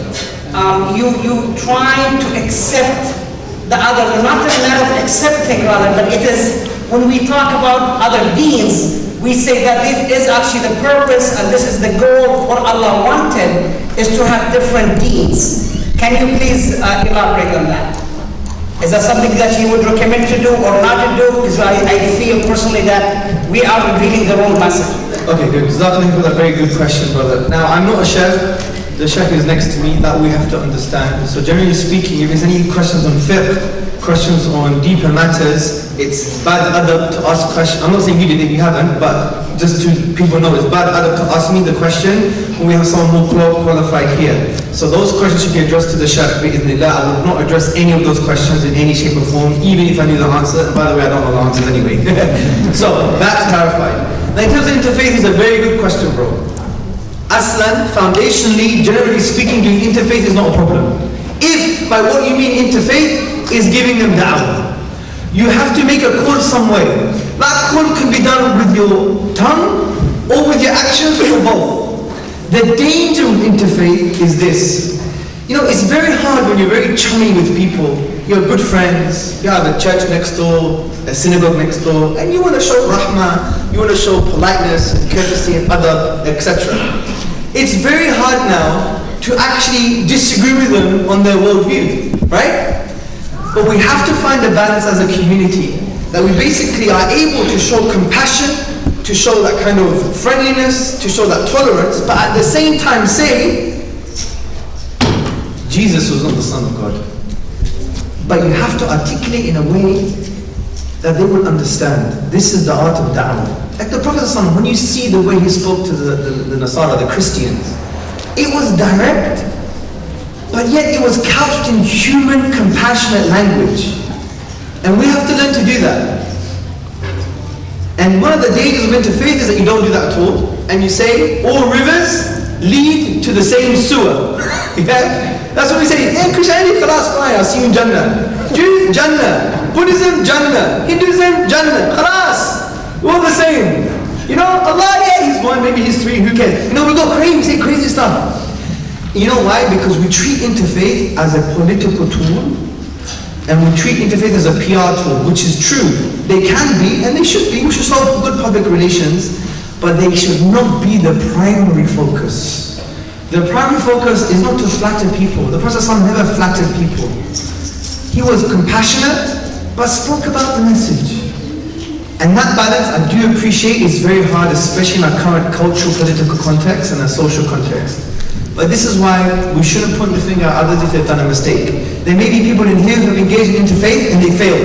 [SPEAKER 5] you trying to accept the other, not a matter of accepting rather, but it is when we talk about other beings, we say that this is actually the purpose and this is the goal. What Allah wanted is to have different deeds. Can you please elaborate on that? Is that something that you would recommend to do or not to do? Because I feel personally that we are revealing the wrong message.
[SPEAKER 3] Okay, good. Jazakallah for that very good question, brother. Now, I'm not a chef, the Sheikh is next to me, that we have to understand. So generally speaking, if there's any questions on fiqh, questions on deeper matters, it's bad adab to ask questions. I'm not saying you did if you haven't, but just to people know, it's bad adab to ask me the question when we have someone more qualified here. So those questions should be addressed to the Shaykh bi'idhnillah. I would not address any of those questions in any shape or form, even if I knew the answer. And by the way, I don't know the answers anyway. So that's clarified. Now in terms of interfaith, it's a very good question, bro. Aslan, foundationally, generally speaking, doing interfaith is not a problem. If by what you mean interfaith is giving them da'wah, you have to make a call some way. That call can be done with your tongue or with your actions or both. The danger with interfaith is this. You know, it's very hard when you're very chummy with people. You're good friends, you have a church next door, a synagogue next door, and you want to show rahmah, you want to show politeness and courtesy and adab, etc. It's very hard now to actually disagree with them on their worldview, right? But we have to find a balance as a community, that we basically are able to show compassion, to show that kind of friendliness, to show that tolerance, but at the same time say, Jesus was not the Son of God. But you have to articulate in a way that they will understand. This is the art of da'wah. Like the Prophet ﷺ, when you see the way he spoke to the Nasara, the Christians, it was direct, but yet it was couched in human, compassionate language. And we have to learn to do that. And one of the dangers of interfaith is that you don't do that at all. And you say, all rivers lead to the same sewer. Yeah? That's what we say. Hey, Christianity, khalas, fine, I'll see you in Jannah. Jews, Jannah. Buddhism, Jannah. Hinduism, Jannah. Khalas. We're all the same. You know, Allah, yeah, He's one, maybe He's three, who cares? You know, we go crazy, we say crazy stuff. You know why? Because we treat interfaith as a political tool, and we treat interfaith as a PR tool, which is true. They can be, and they should be. We should solve good public relations, but they should not be the primary focus. The primary focus is not to flatter people. The Prophet ﷺ never flattered people. He was compassionate, but spoke about the message. And that balance, I do appreciate, is very hard, especially in our current cultural, political context and our social context. But this is why we shouldn't point the finger at others if they've done a mistake. There may be people in here who have engaged in interfaith and they failed.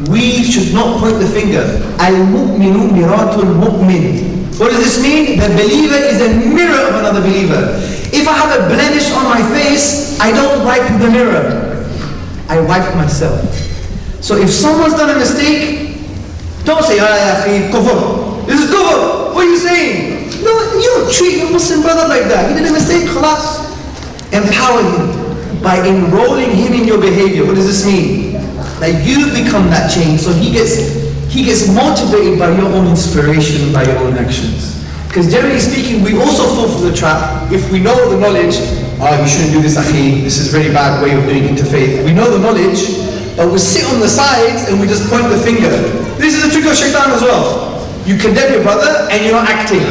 [SPEAKER 3] We should not point the finger. Al-mu'minu miratul mu'min. What does this mean? The believer is a mirror of another believer. If I have a blemish on my face, I don't wipe the mirror. I wipe myself. So if someone's done a mistake, don't say, kufr. This is kufr. What are you saying? No, you don't treat your Muslim brother like that. He did a mistake, khalas. Empower him by enrolling him in your behavior. What does this mean? That you become that change, so he gets motivated by your own inspiration, by your own actions. Because generally speaking, we also fall for the trap. If we know the knowledge, you shouldn't do this, akhi, this is a very bad way of doing interfaith. We know the knowledge, but we sit on the sides and we just point the finger. This is a trick of shaitan as well. You condemn your brother and you're not acting.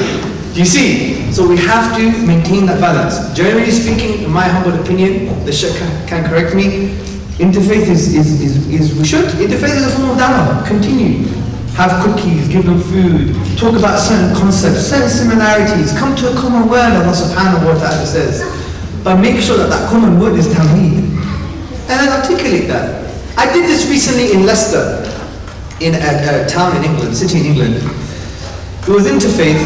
[SPEAKER 3] Do you see? So we have to maintain that balance. Generally speaking, in my humble opinion, the Sheikh can correct me, interfaith interfaith is a form of dawah. Continue. Have cookies, give them food, talk about certain concepts, certain similarities, come to a common word, Allah subhanahu wa ta'ala says. But make sure that that common word is tawheed. And then articulate that. I did this recently in Leicester, in a town in England, city in England. It was interfaith.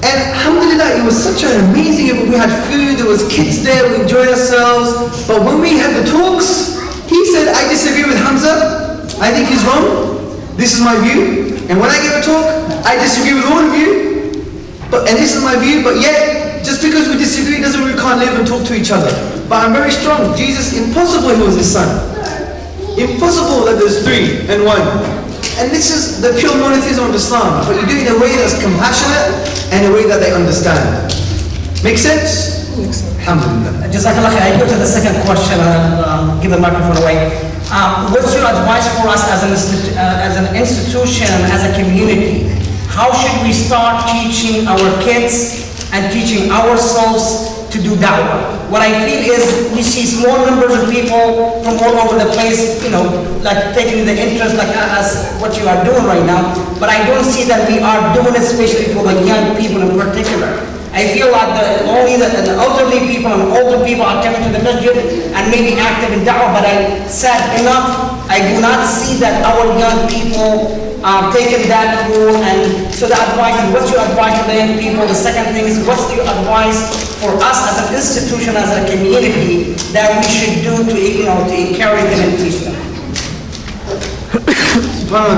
[SPEAKER 3] And alhamdulillah, it was such an amazing event. We had food, there was kids there, we enjoyed ourselves. But when we had the talks, he said, I disagree with Hamza, I think he's wrong. This is my view. And when I give a talk, I disagree with all of you. And this is my view, but yet, just because we disagree doesn't mean we can't live and talk to each other. But I'm very strong. Jesus, impossible he was his son. Impossible that there's three and one. And this is the pure monotheism of Islam. But you do it in a way that's compassionate and a way that they understand. Make sense? Alhamdulillah.
[SPEAKER 5] Jazakallah khair. I go to the second question and give the microphone away. What's your advice for us as an institution, as a community? How should we start teaching our kids and teaching ourselves to do da'wah? What I feel is we see small numbers of people from all over the place, like taking the interest like as what you are doing right now, but I don't see that we are doing it especially for the young people in particular. I feel like only the elderly people and older people are coming to the masjid and maybe active in da'wah, but I said enough, I do not see that our young people taking that rule. And so the advice is, what's your advice to the young people? The second thing is, what's your advice for us as an institution, as a community, that we should do to encourage them and teach them?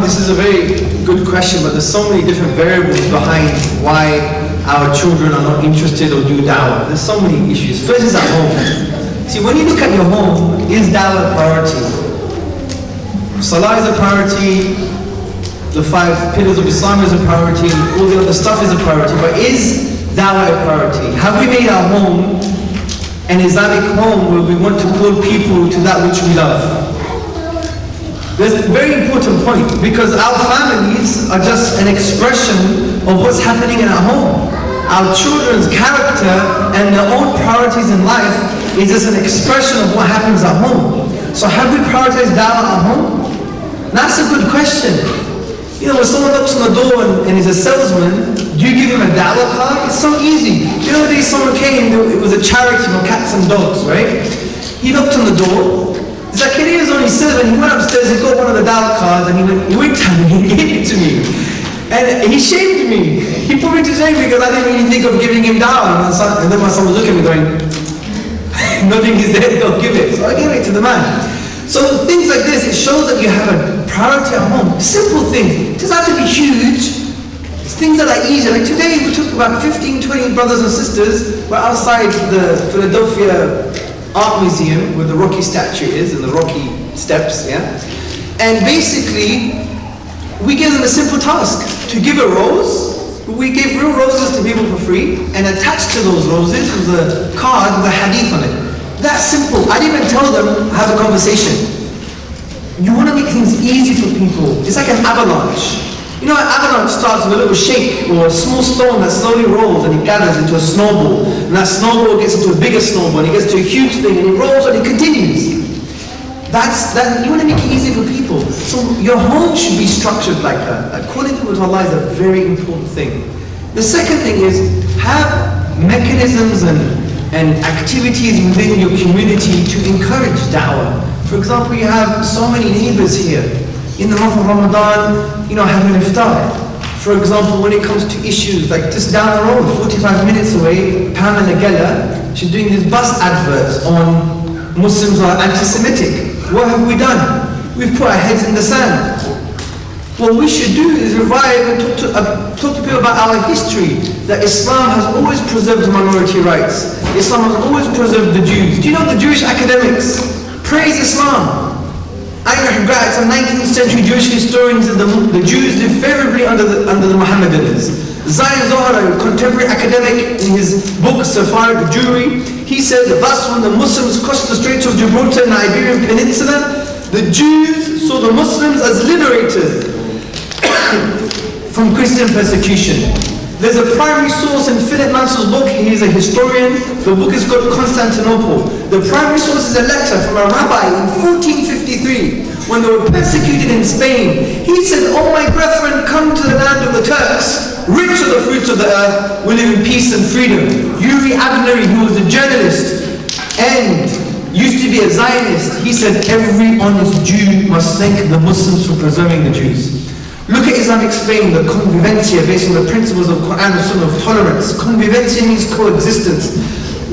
[SPEAKER 3] This is a very good question, but there's so many different variables behind why our children are not interested or do da'wah. There's so many issues. First is at home. See, when you look at your home, is da'wah a priority? Salah is a priority, the 5 pillars of Islam is a priority, all the other stuff is a priority, but is da'wah a priority? Have we made our home an Islamic home where we want to call people to that which we love? There's a very important point, because our families are just an expression of what's happening in our home. Our children's character and their own priorities in life is just an expression of what happens at home. So have we prioritized da'wah at home? That's a good question. When someone knocks on the door and is a salesman, do you give him a da'wah card? It's so easy. The other day someone came, it was a charity for cats and dogs, right? He knocked on the door. Zakaria is only 7, he went upstairs, he got one of the da'wah cards and he winked at me, he gave it to me. And he shamed me. He put me to shame because I didn't really think of giving him da'wah. And then my son was looking at me going, nodding his head, don't give it. So I gave it to the man. So things like this, it shows that you have a priority at home. Simple things. It doesn't have to be huge. It's things that are easy. Like today we took about 15, 20 brothers and sisters. We're outside the Philadelphia Art Museum where the Rocky statue is and the Rocky steps, yeah? And basically, we gave them a simple task, to give a rose. We gave real roses to people for free, and attached to those roses was a card with a hadith on it. That's simple. I didn't even tell them, have a conversation. You want to make things easy for people. It's like an avalanche. An avalanche starts with a little shake or a small stone that slowly rolls and it gathers into a snowball. And that snowball gets into a bigger snowball and it gets to a huge thing and it rolls and it continues. You want to make it easy for people. So your home should be structured like that. Calling people to Allah is a very important thing. The second thing is, have mechanisms and activities within your community to encourage da'wah. For example, you have so many neighbors here. In the month of Ramadan, having iftar. For example, when it comes to issues like just down the road, 45 minutes away, Pamela Geller, she's doing these bus adverts on Muslims are anti-Semitic. What have we done? We've put our heads in the sand. What we should do is revive and talk to people about our history, that Islam has always preserved minority rights. Islam has always preserved the Jews. Do you know the Jewish academics praise Islam? Some 19th century Jewish historians said the Jews lived favorably under the Mohammedans. Zion Zohar, a contemporary academic, in his book Sephardic Jewry, he said that thus when the Muslims crossed the Straits of Gibraltar and the Iberian Peninsula, the Jews saw the Muslims as liberators from Christian persecution. There's a primary source in Philip Mansell's book. He is a historian. The book is called Constantinople. The primary source is a letter from a rabbi in 1453 when they were persecuted in Spain. He said, "Oh my brethren, come to the land of the Turks. Rich are the fruits of the earth. We live in peace and freedom." Yuri Adnery, who was a journalist and used to be a Zionist, he said, "Every honest Jew must thank the Muslims for preserving the Jews." Look at Islamic Spain, the convivencia based on the principles of Quran and Sunnah of tolerance. Convivencia means coexistence.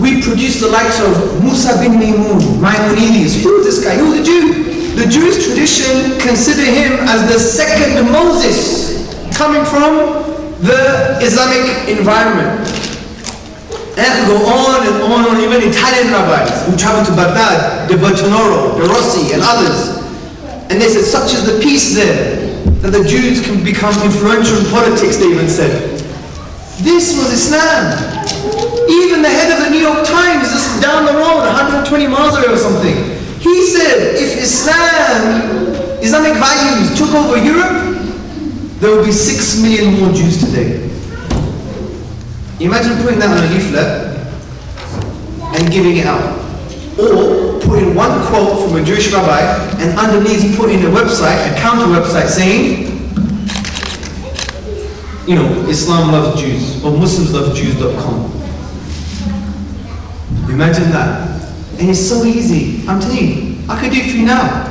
[SPEAKER 3] We produce the likes of Musa bin Maimonides. Who was this guy? He was a Jew. The Jewish tradition consider him as the second Moses coming from the Islamic environment. And I can go on and on, even Italian rabbis who traveled to Baghdad, De Bertonoro, De Rossi, and others. And they said, such is the peace there, that the Jews can become influential in politics, they even said. This was Islam. Even the head of the New York Times, just down the road, 120 miles away or something, he said, if Islamic values took over Europe, there would be 6 million more Jews today. Imagine putting that on a leaflet and giving it out. Or putting one quote from a Jewish rabbi and underneath putting a website, a counter website saying, Islam loves Jews, or Muslims love Jews.com. Imagine that. And it's so easy. I'm telling you, I could do it for you now.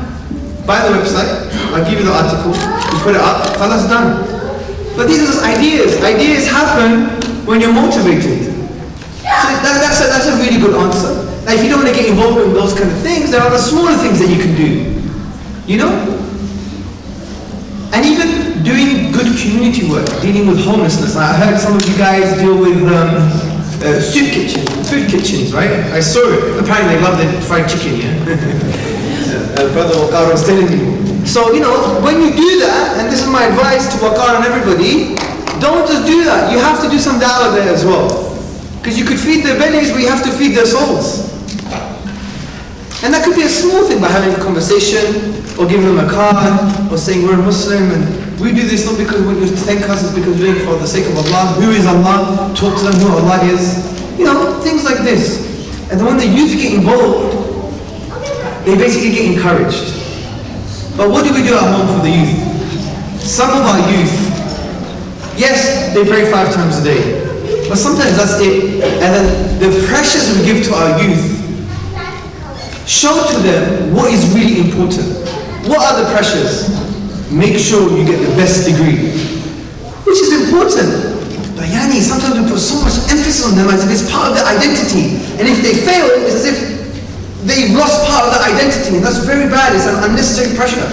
[SPEAKER 3] Buy the website, I'll give you the article, you put it up, khalas, done. But these are just ideas. Ideas happen when you're motivated. So that's a really good answer. Now if you don't want to get involved in those kind of things, there are the smaller things that you can do. You know? And even doing good community work, dealing with homelessness. I heard some of you guys deal with soup kitchens, food kitchens, right? I saw it. Apparently they love the fried chicken, yeah? Brother Waqar was telling me. So, you know, when you do that, and this is my advice to Waqar and everybody, don't just do that. You have to do some dawah there as well. Because you could feed their bellies, but you have to feed their souls. And that could be a small thing by having a conversation, or giving them a card, or saying we're a Muslim, and we do this not because we want you to thank us, it's because we're doing it for the sake of Allah. Who is Allah? Talk to them who Allah is. You know, things like this. And then when the youth get involved, they basically get encouraged. But what do we do at home for the youth? Some of our youth, yes, they pray 5 times a day, but sometimes that's it. And then the pressures we give to our youth, show to them what is really important. What are the pressures? Make sure you get the best degree, which is important. But yani, sometimes we put so much emphasis on them as if it's part of their identity. And if they fail, it's as if they've lost part of their identity, and that's very bad. It's an unnecessary pressure.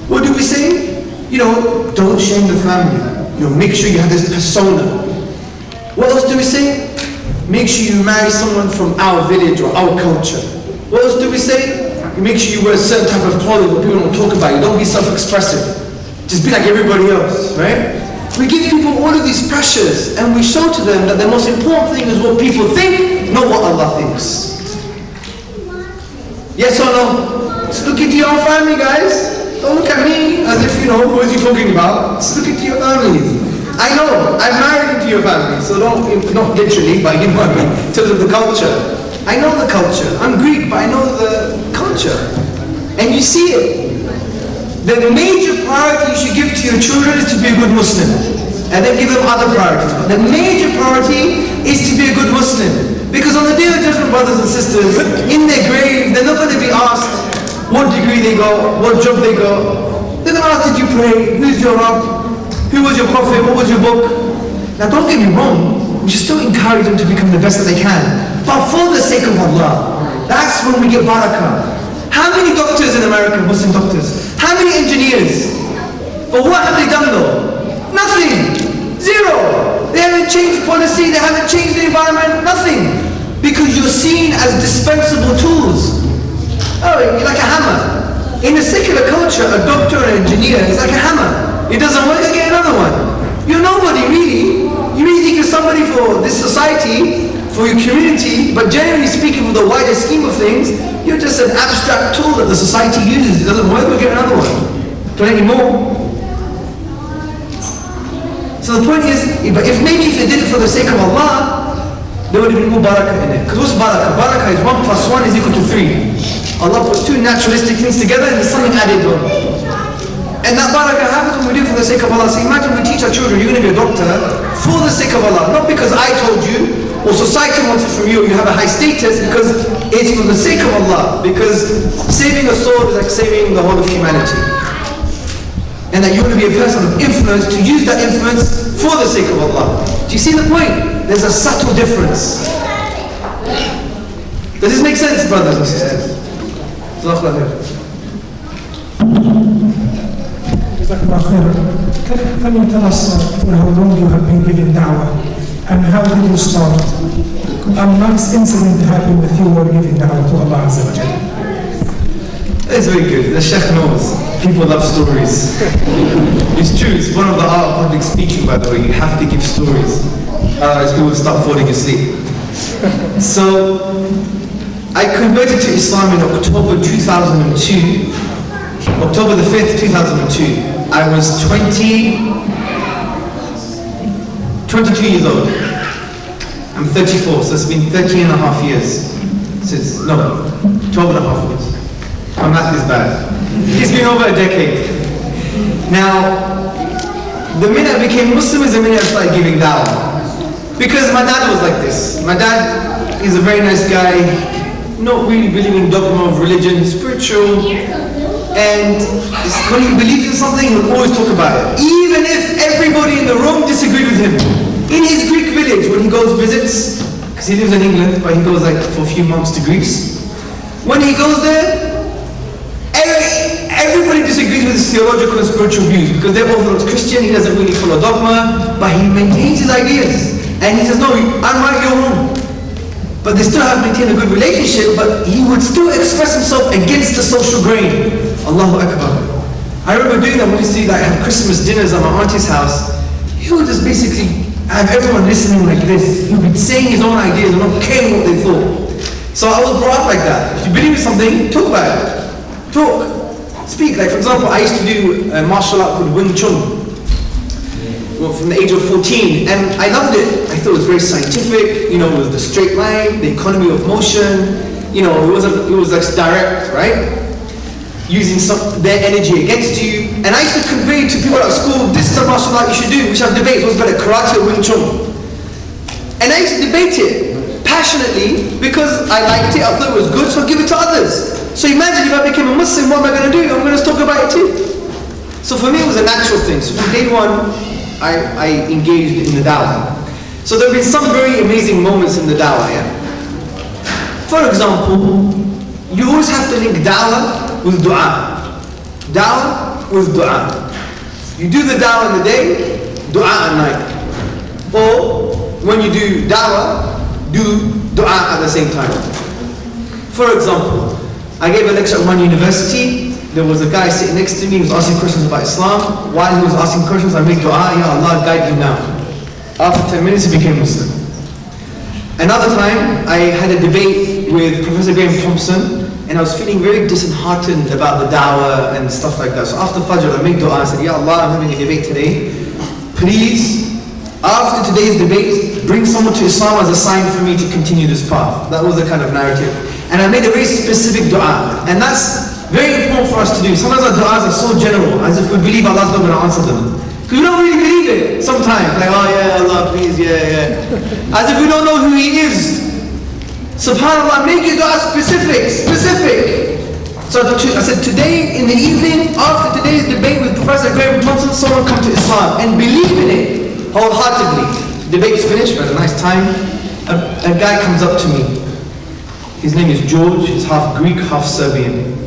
[SPEAKER 3] What do we say? You know, don't shame the family. You know, make sure you have this persona. What else do we say? Make sure you marry someone from our village or our culture. What else do we say? You make sure you wear a certain type of clothing where people don't talk about you. Don't be self-expressive. Just be like everybody else, right? We give people all of these pressures, and we show to them that the most important thing is what people think, not what Allah thinks. Yes or no? Just look into your own family, guys. Don't look at me as if, you know, who is he talking about? Just look into your families. I know, I'm married into your family, so don't, not literally, but you know what I mean, in terms of the culture. I know the culture. I'm Greek, but I know the culture. And you see it. The major priority you should give to your children is to be a good Muslim. And then give them other priorities. But the major priority is to be a good Muslim. Because on the day of judgment, brothers and sisters, in their grave, they're not going to be asked what degree they got, what job they got. They're going to ask, did you pray? Who's your Rabb? Who was your Prophet? What was your book? Now don't get me wrong, we should still encourage them to become the best that they can. But for the sake of Allah, that's when we get barakah. How many doctors in America, Muslim doctors? How many engineers? But what have they done though? Nothing. Zero. They haven't changed policy, they haven't changed the environment, nothing. Because you're seen as dispensable tools. Oh, you're like a hammer. In a secular culture, a doctor or an engineer is like a hammer. It doesn't work, you get another one. You're nobody really. You really think you're somebody for this society, for your community, but generally speaking, for the wider scheme of things, you're just an abstract tool that the society uses. It doesn't work, we'll get another one. Plenty more. So the point is, if maybe if they did it for the sake of Allah, there would have been more barakah in it. Because what's barakah? Barakah is 1 + 1 is equal to 3. Allah puts 2 naturalistic things together and there's something added on. And that barakah happens when we do it for the sake of Allah. So imagine we teach our children, you're going to be a doctor for the sake of Allah. Not because I told you, or society wants it from you, or you have a high status, because it's for the sake of Allah. Because saving a soul is like saving the whole of humanity. And that you want to be a person of influence, to use that influence for the sake of Allah. Do you see the point? There's a subtle difference. Does this make sense, brothers and sisters?
[SPEAKER 6] Can you tell us for how long you have been giving da'wah and how did you start? A nice incident happened with you while giving da'wah to Allah Azza wa Jalla.
[SPEAKER 3] It's very good. The Sheikh knows. People love stories. It's true. It's one of the art of public speaking, by the way. You have to give stories. Otherwise people will start falling asleep. So, I converted to Islam in October 2002. October the 5th, 2002. I was 22 years old. I'm 34, so it's been 13 and a half years since, no, 12 and a half years. My math is bad. It's been over a decade. Now, the minute I became Muslim is the minute I started giving da'wah. Because my dad was like this. My dad he's a very nice guy, not really believing dogma of religion, he's spiritual, and when he believes in something, he'll always talk about it. Even if everybody in the room disagreed with him. In his Greek village, when he goes visits, because he lives in England, but he goes like for a few months to Greece. When he goes there, everybody disagrees with his theological and spiritual views because they're Orthodox Christian, he doesn't really follow dogma, but he maintains his ideas. And he says, no, I'm right, you're wrong. But they still have maintained a good relationship, but he would still express himself against the social grain. Allahu Akbar. I remember doing that when we used to have Christmas dinners at my auntie's house. He would just basically have everyone listening like this. He would be saying his own ideas and not caring what they thought. So I was brought up like that. If you believe in something, talk about it. Talk. Speak. Like for example, I used to do a martial art called Wing Chun. Well, from the age of 14, and I loved it. I thought it was very scientific, you know, it was the straight line, the economy of motion, you know, it was like direct, right? Using their energy against you. And I used to convey to people at school, this is a martial art you should do. We should have debates, what's better, karate or Wing Chun? And I used to debate it passionately because I liked it, I thought it was good, so I'd give it to others. So imagine if I became a Muslim, what am I going to do? I'm going to talk about it too. So for me it was a natural thing. So from day one, I engaged in the Dawah. So there have been some very amazing moments in the Dawah, yeah? For example, you always have to link Dawah with Dua. Dawah with Dua. You do the Dawah in the day, Dua at night. Or when you do Dawah, do Dua at the same time. For example, I gave a lecture at one university. There was a guy sitting next to me, he was asking questions about Islam. While he was asking questions, I made dua, Ya Allah, guide him now. After 10 minutes, he became Muslim. Another time, I had a debate with Professor Graham Thompson, and I was feeling very disheartened about the dawah and stuff like that. So after Fajr, I made dua, I said, Ya Allah, I'm having a debate today. Please, after today's debate, bring someone to Islam as a sign for me to continue this path. That was the kind of narrative. And I made a very specific dua, and that's very important for us to do. Sometimes our du'as are so general, as if we believe Allah's not going to answer them. Because we don't really believe it sometimes. Like, oh yeah, Allah, please, yeah. As if we don't know who He is. SubhanAllah, make your dua specific. So I said, today in the evening, after today's debate with Professor Graham Thompson, someone come to Islam and believe in it wholeheartedly. Debate's finished, we had a nice time. A guy comes up to me. His name is George, he's half Greek, half Serbian.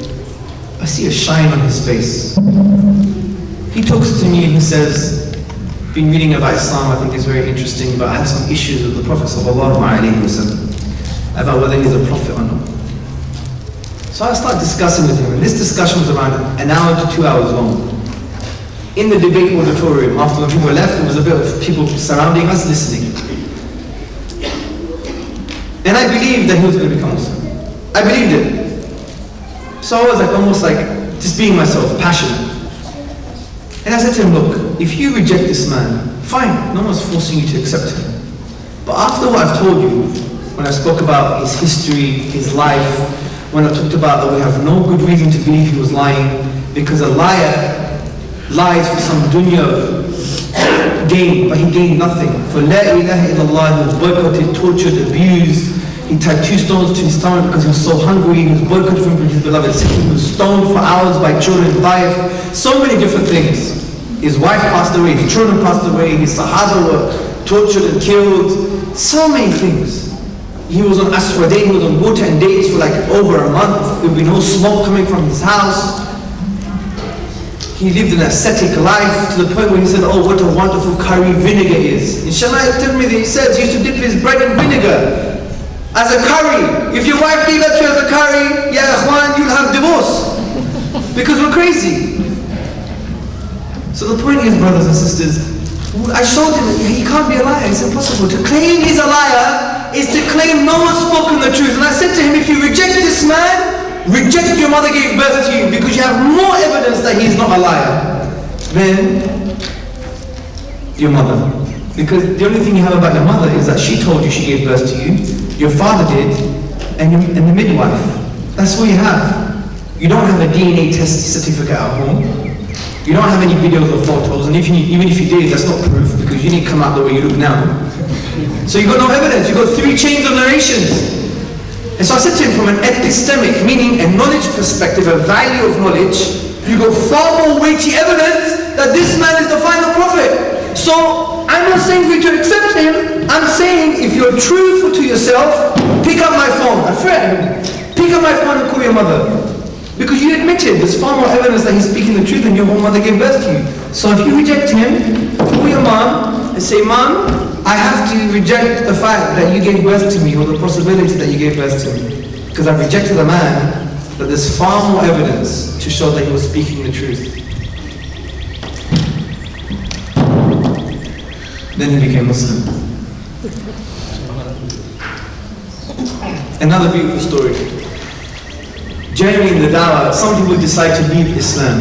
[SPEAKER 3] I see a shine on his face. He talks to me and he says, been reading about Islam, I think it's very interesting, but I have some issues with the Prophet ﷺ about whether he's a prophet or not. So I start discussing with him, and this discussion was around an hour to 2 hours long. In the debate auditorium, after when people left, there was a bit of people surrounding us listening. And I believed that he was going to become Muslim. I believed it. So I was almost like just being myself, passionate. And I said to him, look, if you reject this man, fine, no one's forcing you to accept him. But after what I've told you, when I spoke about his history, his life, when I talked about that we have no good reason to believe he was lying, because a liar lies for some dunya gain, but he gained nothing. For la ilaha illallah, he was boycotted, tortured, abused. He tied 2 stones to his stomach because he was so hungry. He was boycotted from his beloved city. He was stoned for hours by children in Dawahh. So many different things. His wife passed away, his children passed away, his Sahaba were tortured and killed. So many things. He was on Aswadain, he was on water and dates for like over a month. There would be no smoke coming from his house. He lived an ascetic life to the point where he said, oh, what a wonderful curry vinegar is. In Shana'i Tirmidhi, he says he used to dip his bread in vinegar as a curry. If your wife gave that to you as a curry, ya ikhwan, you'll have divorce. Because we're crazy. So the point is, brothers and sisters, I showed him that he can't be a liar, it's impossible. To claim he's a liar is to claim no one's spoken the truth. And I said to him, if you reject this man, reject your mother gave birth to you, because you have more evidence that he's not a liar than your mother. Because the only thing you have about your mother is that she told you she gave birth to you, your father did, and the midwife. That's all you have. You don't have a DNA test certificate at home. You don't have any videos or photos, and even if you did, that's not proof, because you didn't come out the way you look now. So you got no evidence, you got 3 chains of narrations. And so I said to him, from an epistemic, meaning a knowledge perspective, a value of knowledge, you got far more weighty evidence that this man is the final prophet. So I'm not saying for you to accept him, I'm saying if you're truthful to yourself, pick up my phone. I threatened him. Pick up my phone and call your mother. Because you admitted there's far more evidence that he's speaking the truth than your own mother gave birth to you. So if you reject him, call your mom and say, Mom, I have to reject the fact that you gave birth to me, or the possibility that you gave birth to me. Because I've rejected a man that there's far more evidence to show that he was speaking the truth. Then he became Muslim. Another beautiful story. Generally in the Dawah, some people decide to leave Islam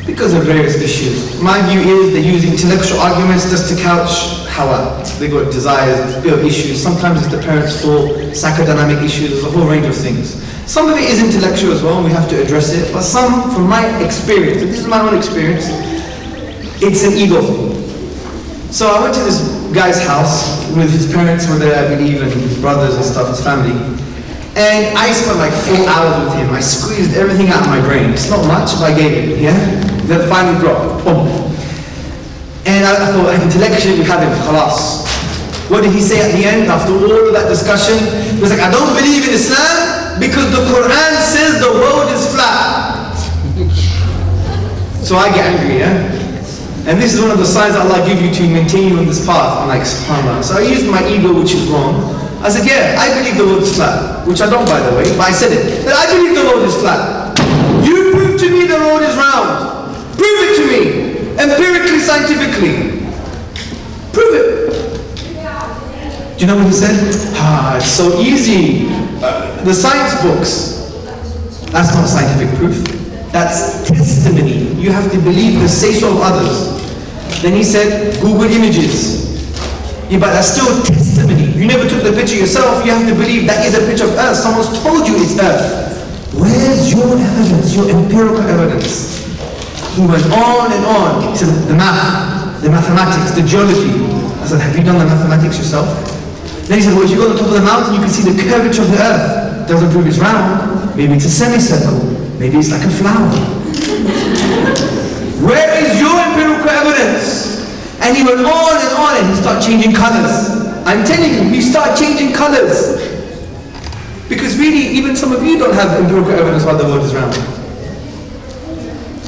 [SPEAKER 3] because of various issues. My view is they use intellectual arguments just to couch hawa. They got desires, a bit of issues. Sometimes it's the parents' fault, psychodynamic issues, there's a whole range of things. Some of it is intellectual as well, and we have to address it. But some, from my experience, and this is my own experience, it's an ego thing. So I went to this guy's house with his parents were there, I believe, and his brothers and stuff, his family. And I spent like 4 hours with him. I squeezed everything out of my brain. It's not much, but I gave it, yeah? Then finally dropped, boom. And I thought, intellectually we have him, khalas. What did he say at the end after all of that discussion? He was like, I don't believe in Islam because the Quran says the world is flat. So I get angry, yeah? And this is one of the signs that Allah gives you to maintain you on this path. I'm like, subhanAllah. So I used my ego, which is wrong. I said, yeah, I believe the world is flat. Which I don't, by the way, but I said it. That I believe the world is flat. You prove to me the world is round. Prove it to me. Empirically, scientifically. Prove it. Do you know what he said? It's so easy. The science books. That's not scientific proof. That's testimony. You have to believe the say-so of others. Then he said, Google images. Yeah, but that's still testimony. You never took the picture yourself. You have to believe that is a picture of Earth. Someone's told you it's Earth. Where's your evidence, your empirical evidence? He went on and on. He said, the math, the mathematics, the geology. I said, have you done the mathematics yourself? Then he said, well, if you go to the top of the mountain, you can see the curvature of the Earth. Doesn't prove it's round. Maybe it's a semicircle. Maybe it's like a flower. Where is your empirical evidence? And he went on and he started changing colors. I'm telling you, he started changing colors. Because really, even some of you don't have empirical evidence why the world is round.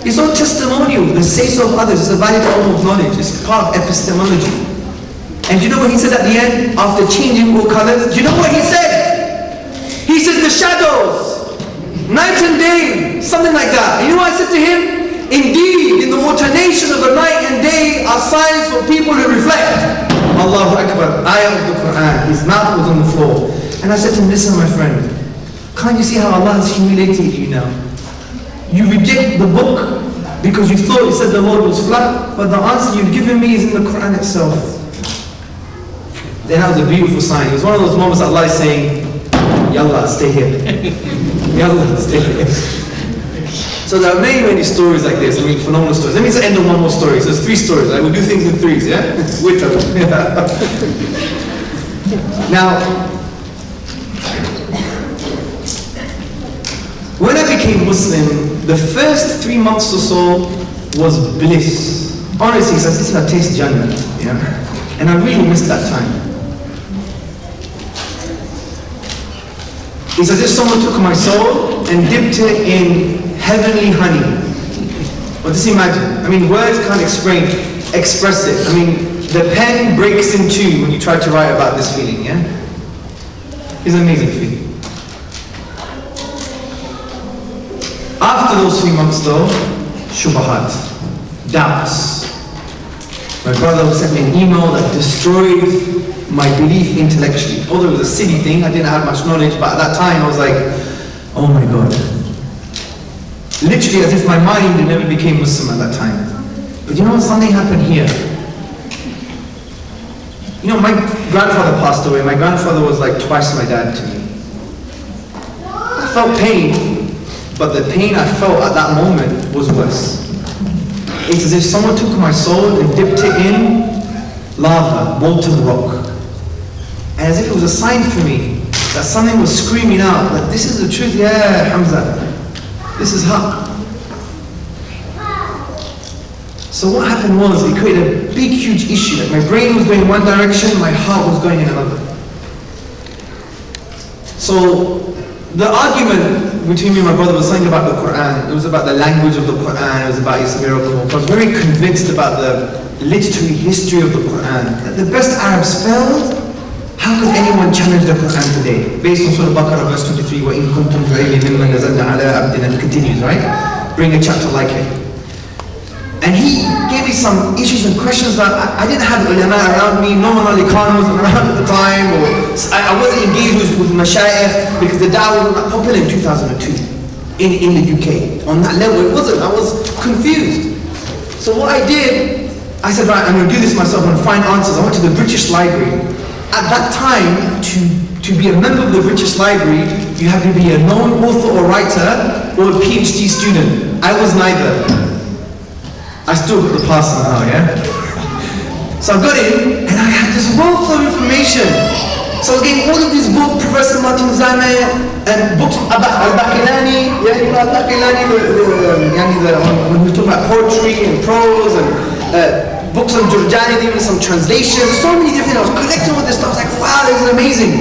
[SPEAKER 3] It's all testimonial, the say-so of others. It's a valid form of knowledge. It's part of epistemology. And do you know what he said at the end, after changing all colors? Do you know what he said? He said the shadows, night and day, something like that. And you know what I said to him? Indeed, in the alternation of the night and day are signs for people to reflect. Allahu Akbar, ayah of the Quran. His mouth was on the floor. And I said to him, listen my friend, can't you see how Allah has humiliated you now? You reject the book because you thought it said the world was flat, but the answer you've given me is in the Quran itself. Then that was a beautiful sign. It was one of those moments that Allah is saying, Yallah, stay here. Yallah, stay here. So there are many, many stories like this. I mean, phenomenal stories. Let me just end on one more story. So there's 3 stories. Right? We'll do things in 3s, yeah? Wait a minute. Now, when I became Muslim, the first 3 months or so was bliss. Honestly, it's as if I taste Jannah, yeah? And I really missed that time. It's as if someone took my soul and dipped it in heavenly honey. Well, just imagine. I mean, words can't express it. I mean, the pen breaks in 2 when you try to write about this feeling, yeah? It's an amazing feeling. After those 3 months though, shubahat, doubts. My brother sent me an email that destroyed my belief intellectually. Although it was a silly thing, I didn't have much knowledge, but at that time I was like, oh my God. Literally as if my mind never became Muslim at that time. But you know what, something happened here. You know, my grandfather passed away. My grandfather was like twice my dad to me. I felt pain, but the pain I felt at that moment was worse. It's as if someone took my soul and dipped it in lava, molten rock. and as if it was a sign for me that something was screaming out, like, this is the truth, yeah, Hamza, this is haq. So what happened was, it created a big, huge issue. Like my brain was going in one direction, my heart was going in another. So the argument between me and my brother was something about the Quran. It was about the language of the Quran, it was about its miracle. I was very convinced about the literary history of the Quran. That the best Arabs failed. How could anyone challenge the Quran today? Based on Surah Baqarah verse 23, وَإِن كُنْتُمْ فِي عِلْمٍ مِّمَّا نَزَلْنَا عَلَىٰ عَبْدِنَا, and it continues, right? Bring a chapter like it. And he gave me some issues and questions that I didn't have ulama around me, no one wasn't around at the time, or I wasn't engaged with mashayikh, because the da'wah was not popular in 2002 in the UK. On that level, it wasn't. I was confused. So what I did, I said, right, I'm going to do this myself and find answers. I went to the British Library. At that time, to be a member of the British Library, you had to be a known author or writer or a PhD student. I was neither. I still got the pass somehow, yeah? So I got in, and I had this wealth of information. So I was getting all of these books, Professor Martin Zane, and books about Al-Baqillani, yeah, you know Al-Baqillani, when we talk about poetry and prose, and books on Jurjani, even some translations, so many different, I was collecting all this stuff. I was like, wow, this is amazing.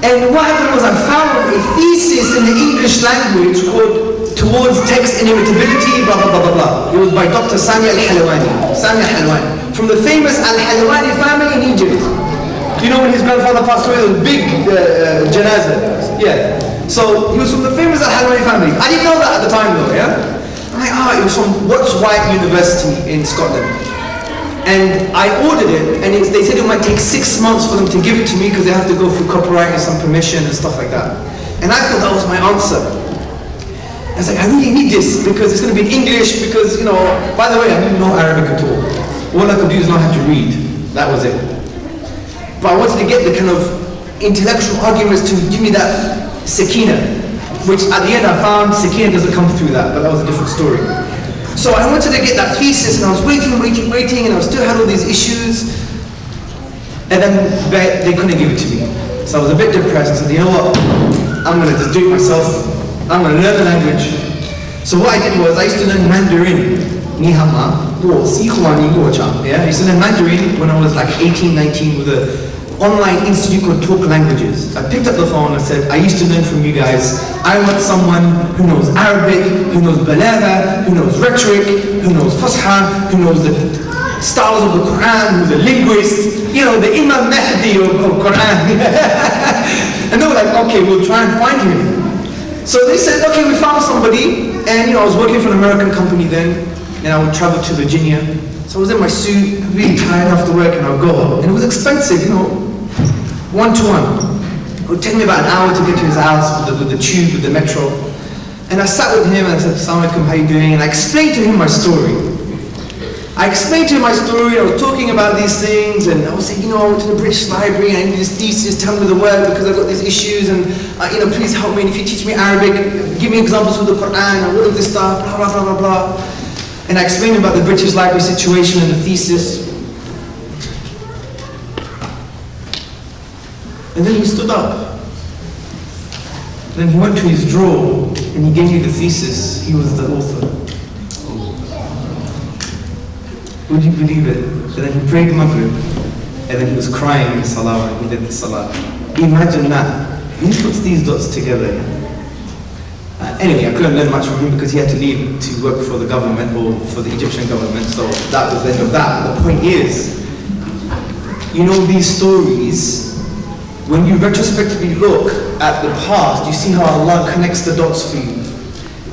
[SPEAKER 3] And what happened was I found a thesis in the English language called Towards Text Inimitability, blah, blah, blah, blah, blah. It was by Dr. Sami al-Halawani. Sami al-Halawani. From the famous al-Halawani family in Egypt. Do you know when his grandfather passed away, there was a big janazah? Yeah. So he was from the famous al-Halawani family. I didn't know that at the time though, yeah? I'm like, it was from Watts White University in Scotland. And I ordered it, and they said it might take 6 months for them to give it to me because they have to go through copyright and some permission and stuff like that. And I thought that was my answer. I was like, I really need this because it's going to be in English because, you know, by the way, I didn't know Arabic at all. All I could do is know how to read. That was it. But I wanted to get the kind of intellectual arguments to give me that sakina, which at the end I found sakina doesn't come through that, but that was a different story. So I wanted to get that thesis, and I was waiting, and I still had all these issues, and then they couldn't give it to me. So I was a bit depressed. I said, you know what, I'm going to just do it myself. I'm going to learn the language. So what I did was, I used to learn Mandarin. Yeah, I used to learn Mandarin when I was like 18, 19 with an online institute called Talk Languages. I picked up the phone and I said, I used to learn from you guys. I want someone who knows Arabic, who knows balagha, who knows rhetoric, who knows fusha, who knows the styles of the Quran, who's a linguist, you know, the Imam Mahdi of Quran. And they were like, okay, we'll try and find him. So they said, okay, we found somebody, and you know, I was working for an American company then, and I would travel to Virginia. So I was in my suit, really tired after work, and I would go, and it was expensive, you know, one-to-one. It would take me about an hour to get to his house with the tube, with the metro. And I sat with him and I said, Assalamu alaikum, how you doing? And I explained to him my story. I was talking about these things, and I was saying, you know, I went to the British Library, and I need this thesis, tell me the word because I've got these issues, and you know, please help me, and if you teach me Arabic, give me examples from the Quran, and all of this stuff, blah, blah, blah, blah, blah. And I explained about the British Library situation and the thesis. And then he stood up. Then he went to his drawer, and he gave me the thesis. He was the author. Would you believe it? And then he prayed Maghrib, and then he was crying in Salah when he did the Salah. Imagine that. He puts these dots together. Anyway, I couldn't learn much from him because he had to leave to work for the government or for the Egyptian government, so that was the end of that. The point is, you know, these stories, when you retrospectively look at the past, you see how Allah connects the dots for you.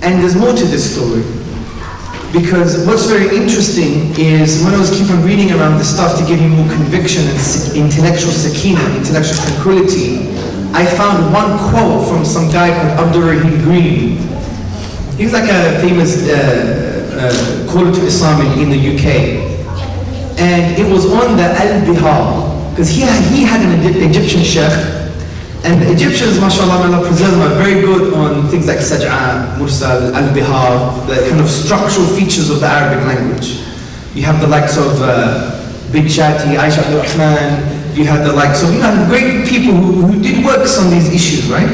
[SPEAKER 3] And there's more to this story. Because what's very interesting is when I was keep on reading around this stuff to give you more conviction and intellectual sakina, intellectual tranquility, I found one quote from some guy called Abdurrahim Green. He was like a famous caller to Islam in the UK. And it was on the Al-Bihar, because he had an Egyptian sheikh. And the Egyptians, mashallah, Allah preserve them, are very good on things like Saj'a, Mursal, Al-Bihar, the kind of structural features of the Arabic language. You have the likes of Bid Shati, Aisha Abdul Rahman, You had the like, so you have great people who did works on these issues, right?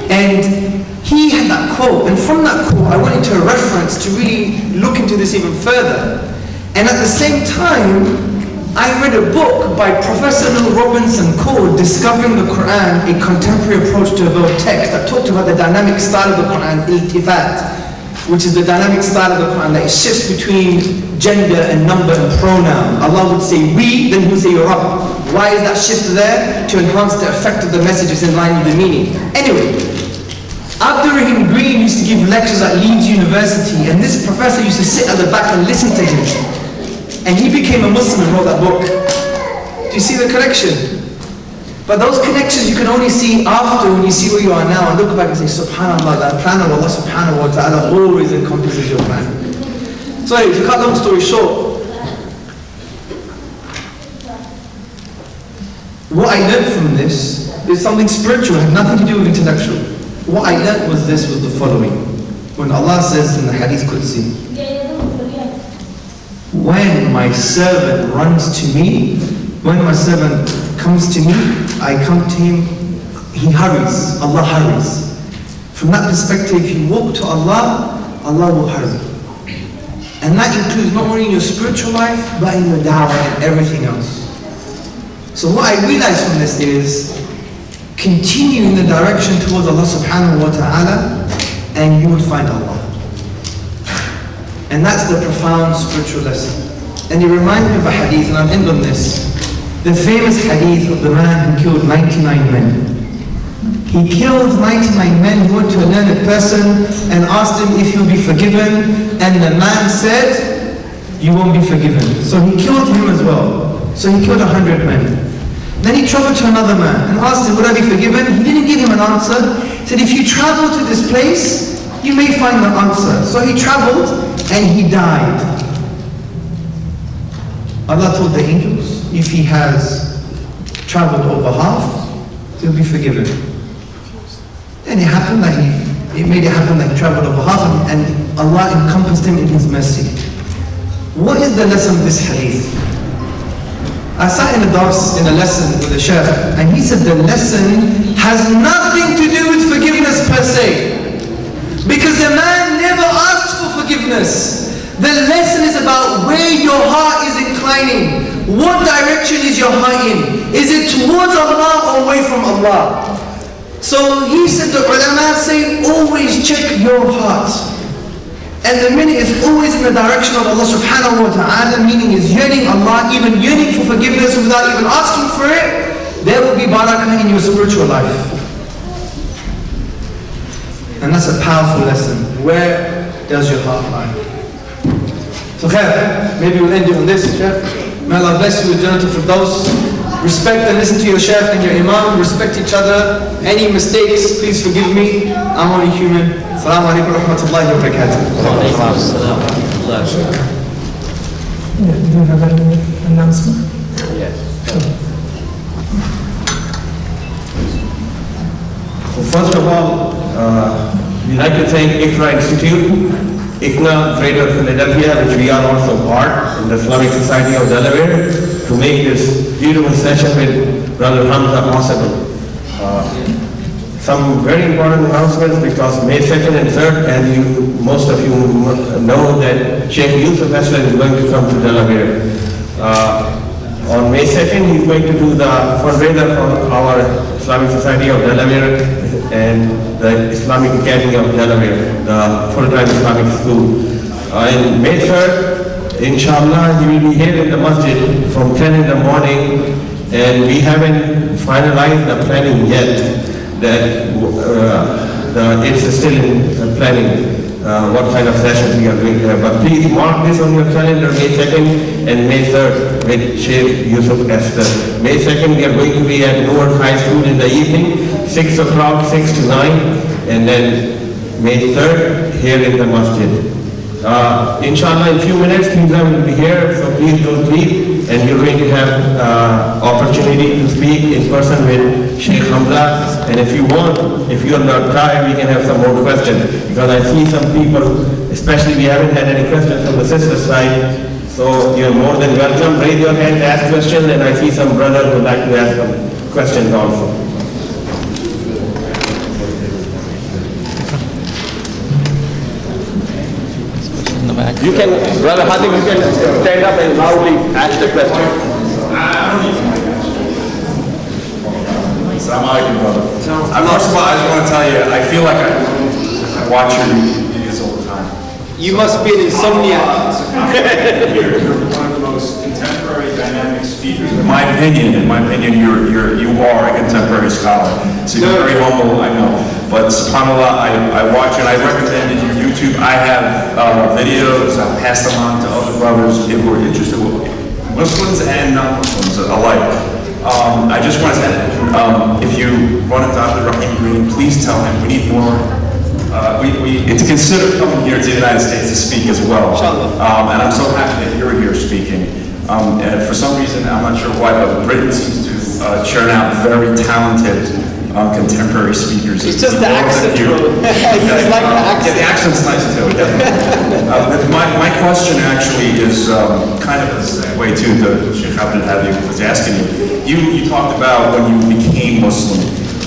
[SPEAKER 3] And he had that quote, and from that quote I went into a reference to really look into this even further. And at the same time, I read a book by Professor Neil Robinson called Discovering the Quran, a Contemporary Approach to a Veiled Text, that talked about the dynamic style of the Quran, iltifat, which is the dynamic style of the Quran that it shifts between gender and number and pronoun. Allah would say we, then He would say Rabb. Why is that shift there? To enhance the effect of the messages in line with the meaning. Anyway, Abdurrahim Green used to give lectures at Leeds University, and this professor used to sit at the back and listen to him. And he became a Muslim and wrote that book. Do you see the connection? But those connections you can only see after, when you see where you are now and look back and say, SubhanAllah, that plan of Allah subhanahu wa ta'ala always encompasses your plan. So anyway, to cut long story short, what I learned from this is something spiritual, had nothing to do with intellectual. What I learned was the following. When Allah says in the Hadith Qudsi, when my servant runs to me, when my servant comes to me, I come to him, he hurries, Allah hurries. From that perspective, if you walk to Allah, Allah will hurry. And that includes not only in your spiritual life, but in your dawah and everything else. So what I realized from this is, continue in the direction towards Allah subhanahu wa ta'ala, and you will find Allah. And that's the profound spiritual lesson. And it reminds me of a hadith, and I'll end on this. The famous hadith of the man who killed 99 men. He killed 99 men. He went to a learned person and asked him if he would be forgiven. And the man said, you won't be forgiven. So he killed him as well. So he killed 100 men. Then he traveled to another man and asked him, would I be forgiven? He didn't give him an answer. He said, if you travel to this place, you may find the answer. So he traveled and he died. Allah told the angels, if he has traveled over half, he'll be forgiven. And it happened that it made it happen that he traveled over half, and Allah encompassed him in His mercy. What is the lesson of this hadith? I sat in a dars in a lesson with a sheikh, and he said the lesson has nothing to do with forgiveness per se. Because the man never asked for forgiveness. The lesson is about where your heart is inclining. What direction is your heart in? Is it towards Allah or away from Allah? So he said, the ulama say, always check your heart. And the minute is always in the direction of Allah subhanahu wa ta'ala, meaning is yearning Allah, even yearning for forgiveness without even asking for it, there will be barakah in your spiritual life. And that's a powerful lesson. Where does your heart lie? So khair, maybe we'll end it on this, Sheikh. May Allah bless you with Jannah Firdaus. Respect and listen to your Sheikh and your Imam. Respect each other. Any mistakes, please forgive me. I'm only human. Assalamu alaikum wa rahmatullahi wa barakatuh.
[SPEAKER 6] Yeah, do you have any announcement?
[SPEAKER 2] Yes. So first of all, we'd like to thank ICRA Institute, ICNA Greater Philadelphia, which we are also part in the Islamic Society of Delaware, to make this beautiful session with Brother Hamza possible. Some very important announcements, because May 2nd and 3rd, as most of you know, that Sheikh Yusuf Aslan is going to come to Delaware. On May 2nd, he's going to do the fundraiser for our Islamic Society of Delaware and the Islamic Academy of Delaware, the full-time Islamic school. And May 3rd, inshallah, he will be here in the masjid from 10 in the morning, and we haven't finalized the planning yet. That it's still in planning what kind of sessions we are going to have. But please mark this on your calendar, May 2nd and May 3rd with Sheikh Yusuf Aslan. May 2nd we are going to be at Newark High School in the evening, 6 o'clock, 6 to 9, and then May 3rd here in the masjid. Inshallah, in a few minutes, Hamza will be here, so please don't leave, and you're going to have opportunity to speak in person with Sheikh Hamza. And if you want, if you're not tired, we can have some more questions, because I see some people, especially we haven't had any questions from the sister side, So you're more than welcome. Raise your hand, ask questions, and I see some brother who would like to ask some questions also. You can, Brother Hatim, you can stand up and loudly ask the question.
[SPEAKER 10] Assalamu alaikum, brother. First of all, I just want to tell you, I feel like I watch your videos all the time.
[SPEAKER 3] You must be an insomniac.
[SPEAKER 10] You're one of the most contemporary dynamic speakers. In my opinion, you are a contemporary scholar. So you're very humble, I know. But subhanAllah, I watch and I recommended your YouTube. I have videos, I've passed them on to other brothers, people who are interested, Muslims and non-Muslims alike. I just want to say, if you run into Abdul Rahim Green, please tell him we need more. To consider coming here to the United States to speak as well. And I'm so happy that you're here speaking. And for some reason, I'm not sure why, but Britain seems to churn out very talented contemporary speakers.
[SPEAKER 3] It's just the accent, bro. It's like the accent.
[SPEAKER 10] Yeah, the accent's nice too, definitely. My question actually is kind of a segue to the Sheikh Abdul Hadi was asking you. You talked about when you became Muslim,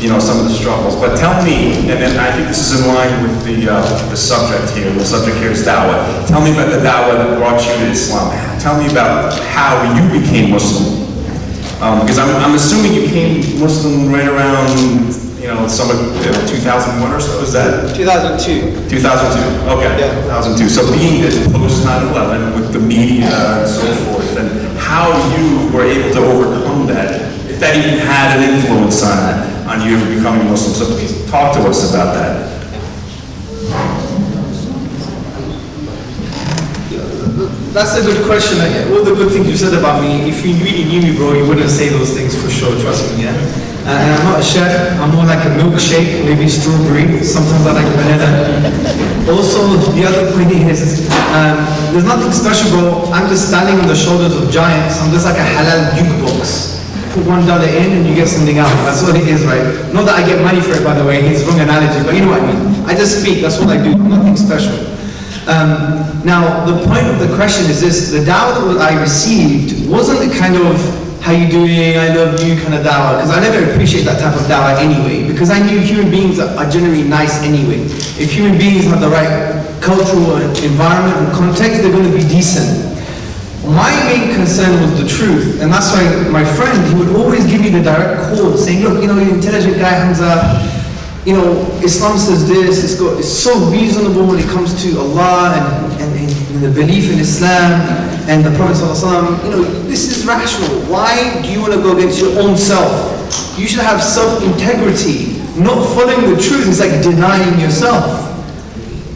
[SPEAKER 10] you know, some of the struggles. But tell me, and then I think this is in line with the subject here. The subject here is Dawah. Tell me about the Dawah that brought you to Islam. Tell me about how you became Muslim. Because I'm assuming you became Muslim right around, you know, some of 2001 or so. Is that
[SPEAKER 3] 2002.
[SPEAKER 10] 2002. Okay.
[SPEAKER 3] Yeah.
[SPEAKER 10] 2002. So being this post 9/11 with the media and so forth, and how you were able to overcome that, if that even had an influence on you becoming Muslim. So please talk to us about that.
[SPEAKER 3] That's a good question. All the good things you said about me, if you really knew me, bro, you wouldn't say those things for sure, trust me, yeah? And I'm not a chef, I'm more like a milkshake, maybe strawberry, sometimes I like banana. Also, the other point is, there's nothing special, bro. I'm just standing on the shoulders of giants. I'm just like a halal jukebox. Put $1 in and you get something out. That's what it is, right? Not that I get money for it, by the way, it's the wrong analogy, but you know what I mean. I just speak, that's what I do, nothing special. Now, the point of the question is this: the dawah that I received wasn't the kind of how you doing, I love you kind of dawah, because I never appreciate that type of dawah anyway, because I knew human beings are generally nice anyway. If human beings have the right cultural environment and context, they're going to be decent. My main concern was the truth, and that's why my friend, he would always give me the direct call, saying, look, you know, you're an intelligent guy, Hamza. You know, Islam says this, it's so reasonable when it comes to Allah and the belief in Islam and the Prophet ﷺ. You know, this is rational. Why do you want to go against your own self? You should have self-integrity. Not following the truth is like denying yourself.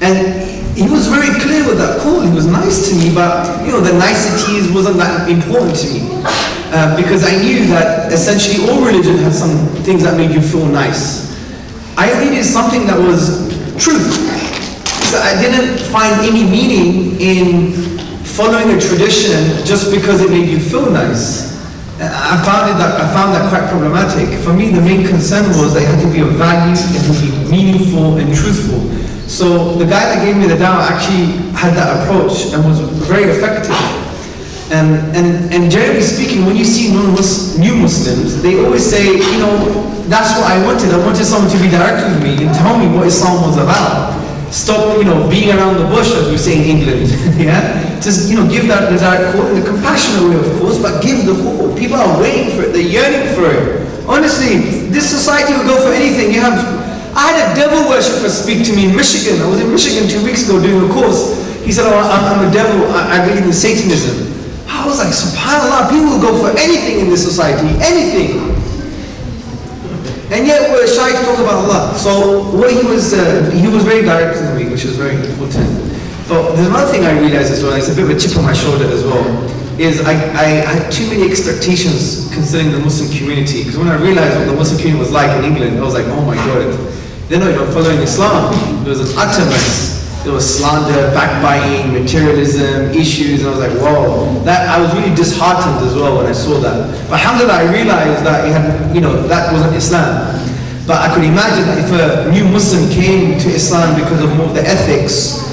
[SPEAKER 3] And he was very clear with that call. He was nice to me, but you know, the niceties wasn't that important to me. Because I knew that essentially all religion had some things that made you feel nice. I needed something that was truth. So I didn't find any meaning in following a tradition just because it made you feel nice. I found that quite problematic. For me, the main concern was that it had to be of value, it had to be meaningful and truthful. So the guy that gave me the dawah actually had that approach and was very effective. And generally speaking, when you see new Muslims, they always say, you know, that's what I wanted. I wanted someone to be direct with me and tell me what Islam was about. Stop, you know, being around the bush, as we say in England. Yeah, just, you know, give that the direct call in a compassionate way, of course, but give the call. People are waiting for it. They're yearning for it. Honestly, this society will go for anything. I had a devil worshipper speak to me in Michigan. I was in Michigan 2 weeks ago doing a course. He said, oh, I'm a devil. I believe in Satanism. I was like, subhanAllah, people will go for anything in this society, anything. And yet we're shy to talk about Allah. So what he was very direct with me, which is very important. But there's another thing I realized as well, it's a bit of a chip on my shoulder as well, is I had too many expectations concerning the Muslim community. Because when I realized what the Muslim community was like in England, I was like, oh my God. They're not even following Islam. It was an utter mess. There was slander, backbiting, materialism, issues, and I was like, whoa. I was really disheartened as well when I saw that. But alhamdulillah, I realized that it had, you know, that wasn't Islam. But I could imagine that if a new Muslim came to Islam because of more of the ethics,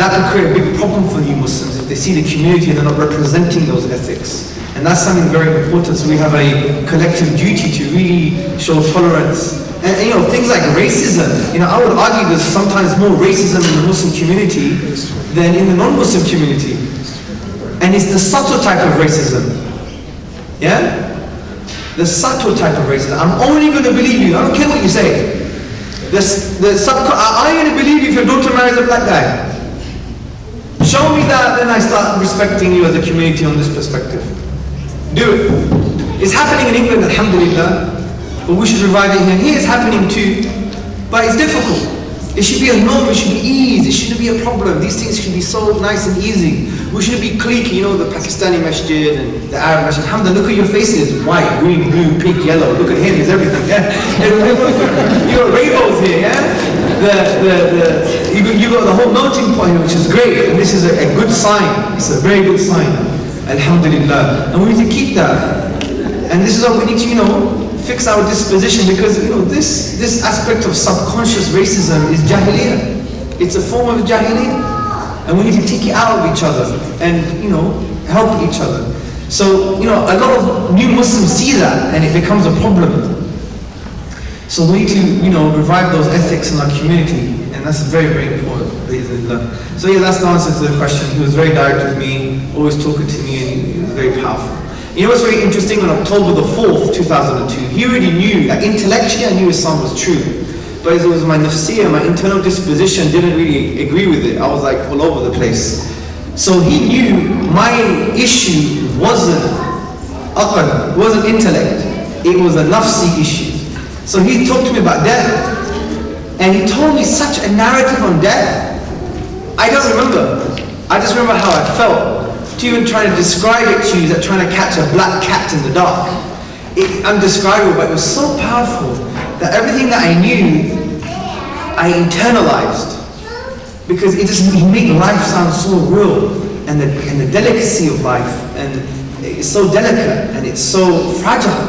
[SPEAKER 3] that could create a big problem for new Muslims if they see the community and they're not representing those ethics. And that's something very important. So we have a collective duty to really show tolerance. And things like racism, I would argue there's sometimes more racism in the Muslim community than in the non-Muslim community. And it's the subtle type of racism. Yeah? The subtle type of racism. I'm only going to believe you. I don't care what you say. I'm going to believe you if your daughter marries a black guy. Show me that, then I start respecting you as a community on this perspective. Do it. It's happening in England, alhamdulillah. But we should revive it here. And here it's happening too. But it's difficult. It should be a norm, it should be ease, it shouldn't be a problem. These things should be so nice and easy. We shouldn't be cliquey, the Pakistani masjid and the Arab masjid. Alhamdulillah, look at your faces. White, green, blue, pink, yellow. Look at him, he's everything, yeah? You got rainbows here, yeah? You got the whole melting pot here, which is great. And this is a good sign. It's a very good sign. Alhamdulillah. And we need to keep that. And this is what we need to, fix our disposition, because this aspect of subconscious racism is jahiliyyah. It's a form of jahiliyyah, and we need to take it out of each other and help each other. So a lot of new Muslims see that, and it becomes a problem. So we need to revive those ethics in our community, and that's very, very important. So yeah, that's the answer to the question. He was very direct with me, always talking to me, and he was very powerful. What's very interesting, on October the 4th, 2002, he already knew, that intellectually I knew Islam was true. But it was my nafsiyah, my internal disposition didn't really agree with it. I was like all over the place. So he knew my issue wasn't aql, wasn't intellect. It was a nafsi issue. So he talked to me about death. And he told me such a narrative on death. I don't remember. I just remember how I felt. To even try to describe it to you is like trying to catch a black cat in the dark. It's undescribable, but it was so powerful that everything that I knew, I internalized. Because it made life sound so real, and the delicacy of life, and it's so delicate, and it's so fragile.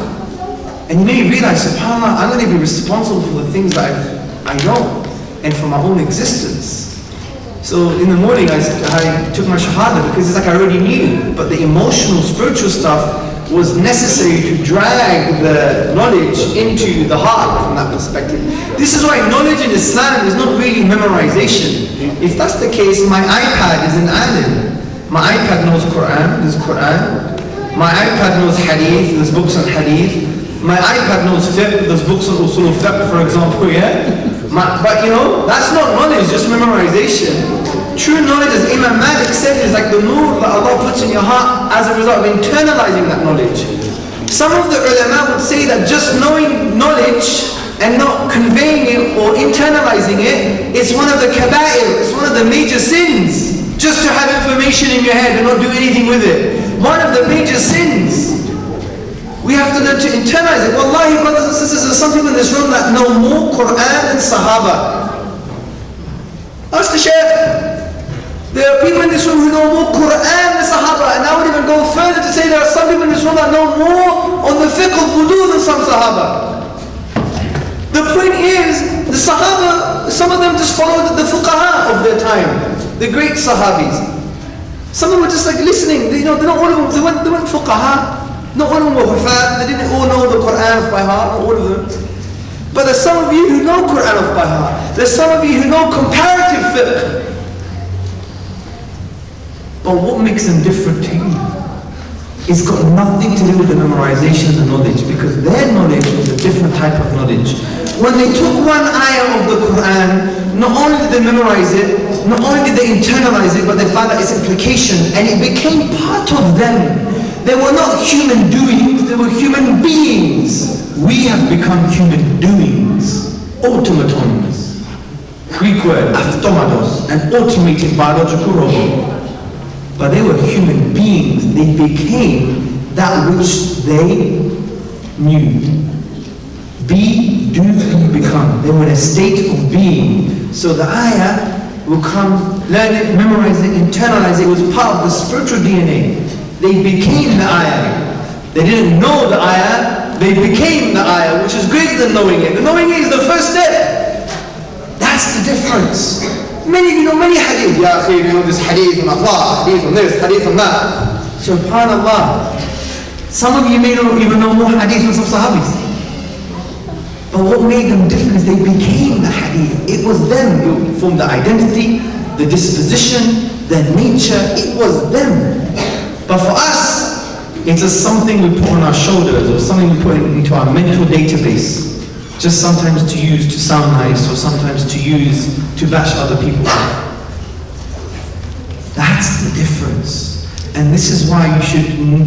[SPEAKER 3] And you made me realize, subhanAllah, I'm going to be responsible for the things that I know, and for my own existence. So in the morning I took my shahada because it's like I already knew, but the emotional, spiritual stuff was necessary to drag the knowledge into the heart from that perspective. This is why knowledge in Islam is not really memorization. If that's the case, my iPad is an alim. My iPad knows Quran, there's Quran. My iPad knows hadith, there's books on hadith. My iPad knows fiqh, there's books on usul fiqh, for example, yeah? But that's not knowledge, just memorization. True knowledge, as Imam Malik said, is like the nur that Allah puts in your heart as a result of internalizing that knowledge. Some of the ulama would say that just knowing knowledge and not conveying it or internalizing it, it's one of the kaba'ir, it's one of the major sins. Just to have information in your head and not do anything with it. One of the major sins. We have to learn to internalize it. Wallahi, brothers and sisters, there's some people in this room that know more Quran than Sahaba. Ask the Shaykh. There are people in this room who know more Quran than Sahaba, and I would even go further to say there are some people in this room that know more on the fiqh of wudu than some Sahaba. The point is, the Sahaba, some of them just followed the fuqaha of their time, the great Sahabis. Some of them were just like listening. They're not all of them. They weren't fuqaha. Not all of them were hufad. They didn't all know the Quran by heart. Not all of them. But there's some of you who know Quran by heart. There's some of you who know comparative fiqh. But what makes them different to you? It's got nothing to do with the memorization of the knowledge, because their knowledge is a different type of knowledge. When they took one ayah of the Quran, not only did they memorize it, not only did they internalize it, but they found out its implication, and it became part of them. They were not human doings, they were human beings. We have become human doings, automatons. Greek word, automatos, an automated biological robot. But they were human beings. They became that which they knew. Be, do, and become. They were in a state of being. So the ayah will come, learn it, memorize it, internalize it. It was part of the spiritual DNA. They became the ayah. They didn't know the ayah, they became the ayah, which is greater than knowing it. The knowing it is the first step. That's the difference. Many hadith. Ya akhi, you know this hadith on Allah, hadith on this, hadith on that. SubhanAllah. Some of you may not even know more hadith than some sahabis. But what made them different is they became the hadith. It was them who formed the identity, the disposition, their nature. It was them. But for us, it's just something we put on our shoulders or something we put into our mental database. Just sometimes to use to sound nice or sometimes to use to bash other people. That's the difference. And this is why you should,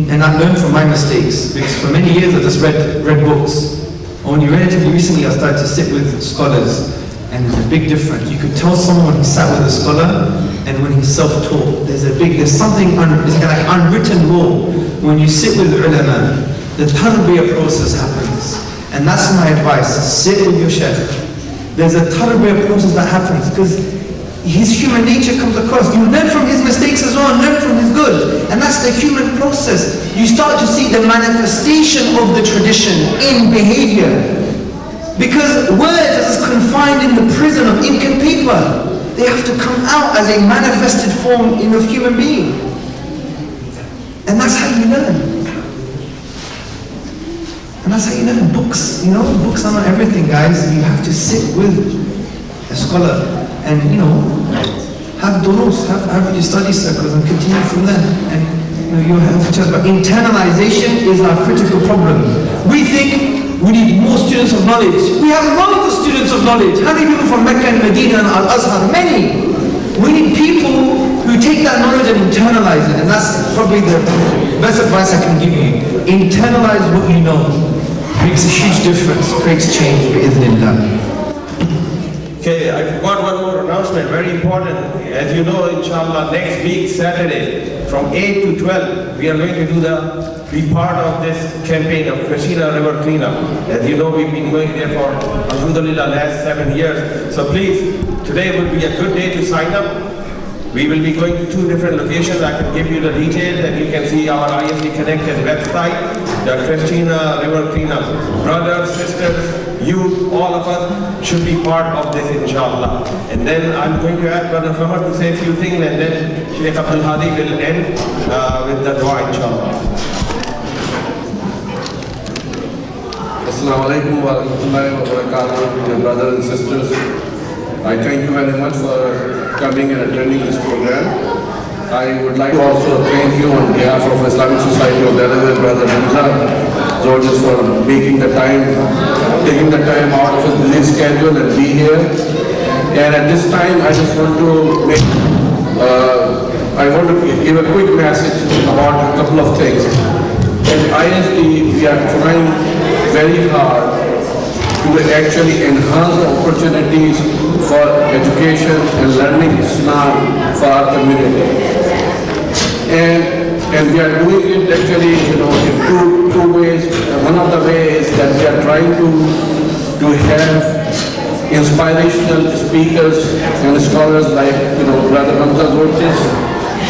[SPEAKER 3] and I learned from my mistakes, because for many years I just read books. Only relatively recently I started to sit with scholars, and there's a big difference. You could tell someone when he sat with a scholar and when he's self-taught. There's something, there's like an unwritten law. When you sit with ulama, the tarbiyah process happens. And that's my advice, sit with your sheikh. There's a tarbiyah process that happens because his human nature comes across. You learn from his mistakes as well, and learn from his good. And that's the human process. You start to see the manifestation of the tradition in behavior. Because words is confined in the prison of ink and paper. They have to come out as a manifested form in a human being. And that's how you learn. And that's how you learn. Books, books are not everything, guys. You have to sit with a scholar and, have durus, have your study circles and continue from there. And, you have to tell. But internalization is our critical problem. We think we need more students of knowledge. We have loads of students of knowledge. How many people from Mecca and Medina and Al-Azhar? Many. We need people who take that knowledge and internalize it. And that's probably the best advice I can give you. Internalize what you know. Makes a huge difference, creates change, bi'idhnillah.
[SPEAKER 2] Okay, I forgot one more announcement, very important. As you know, inshallah, next week, Saturday, from 8 to 12, we are going to be part of this campaign of Krishna River Cleanup. As you know, we've been going there for, alhamdulillah, last 7 years. So please, today will be a good day to sign up. We will be going to 2 different locations. I can give you the details and you can see our ISD connected website, the Christina River Cleanup. Brothers, sisters, youth, all of us should be part of this, inshallah. And then I'm going to ask Brother Fahad to say a few things, and then Sheikh Abdul Hadi will end with the dua, inshallah.
[SPEAKER 11] Assalamu alaikum wa rahmatullahi wa barakatuh, dear brothers and sisters. I thank you very much for coming and attending this program. I would like to also thank you on behalf of Islamic Society of Delaware, Brother Hamza Tzortzis, for taking the time out of his busy schedule and be here. And at this time, I just want to give a quick message about a couple of things. At ISD, we are trying very hard to actually enhance the opportunities for education and learning Islam for our community. And we are doing it actually, in two ways. One of the ways that we are trying to have inspirational speakers and scholars like, Brother Hamza Tzortzis.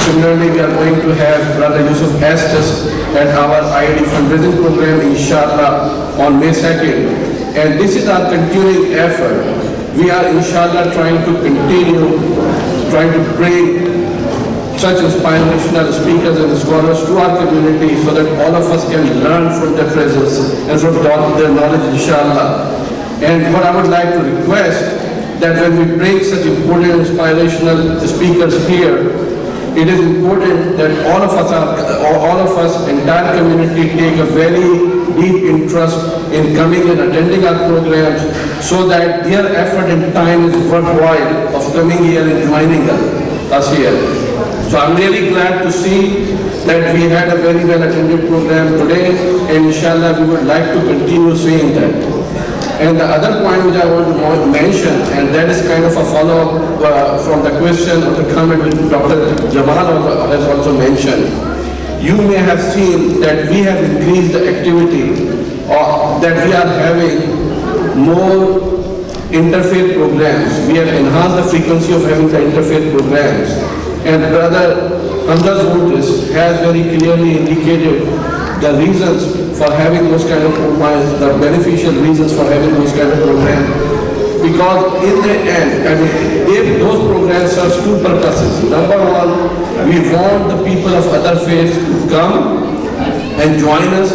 [SPEAKER 11] Similarly, we are going to have Brother Yusuf Estes at our IED fundraising program, inshallah, on May 2nd. And this is our continuing effort. We are, inshallah, trying to bring such inspirational speakers and scholars to our community so that all of us can learn from their presence and from their knowledge, inshallah. And what I would like to request, that when we bring such important inspirational speakers here, it is important that all of us, entire community, take a very deep interest in coming and attending our programs so that their effort and time is worthwhile of coming here and joining us here. So I'm really glad to see that we had a very well attended program today, and inshallah we would like to continue seeing that. And the other point which I want to mention, and that is kind of a follow-up from the question or the comment which Dr. Jamal has also mentioned. You may have seen that we have increased the activity, or that we are having more interfaith programs. We have enhanced the frequency of having the interfaith programs. And Brother Hamza Tzortzis has very clearly indicated the reasons for having those kind of programs, the beneficial reasons for having those kind of programs. Because in the end, I mean, if those programs serve two purposes. Number one, we want the people of other faiths to come and join us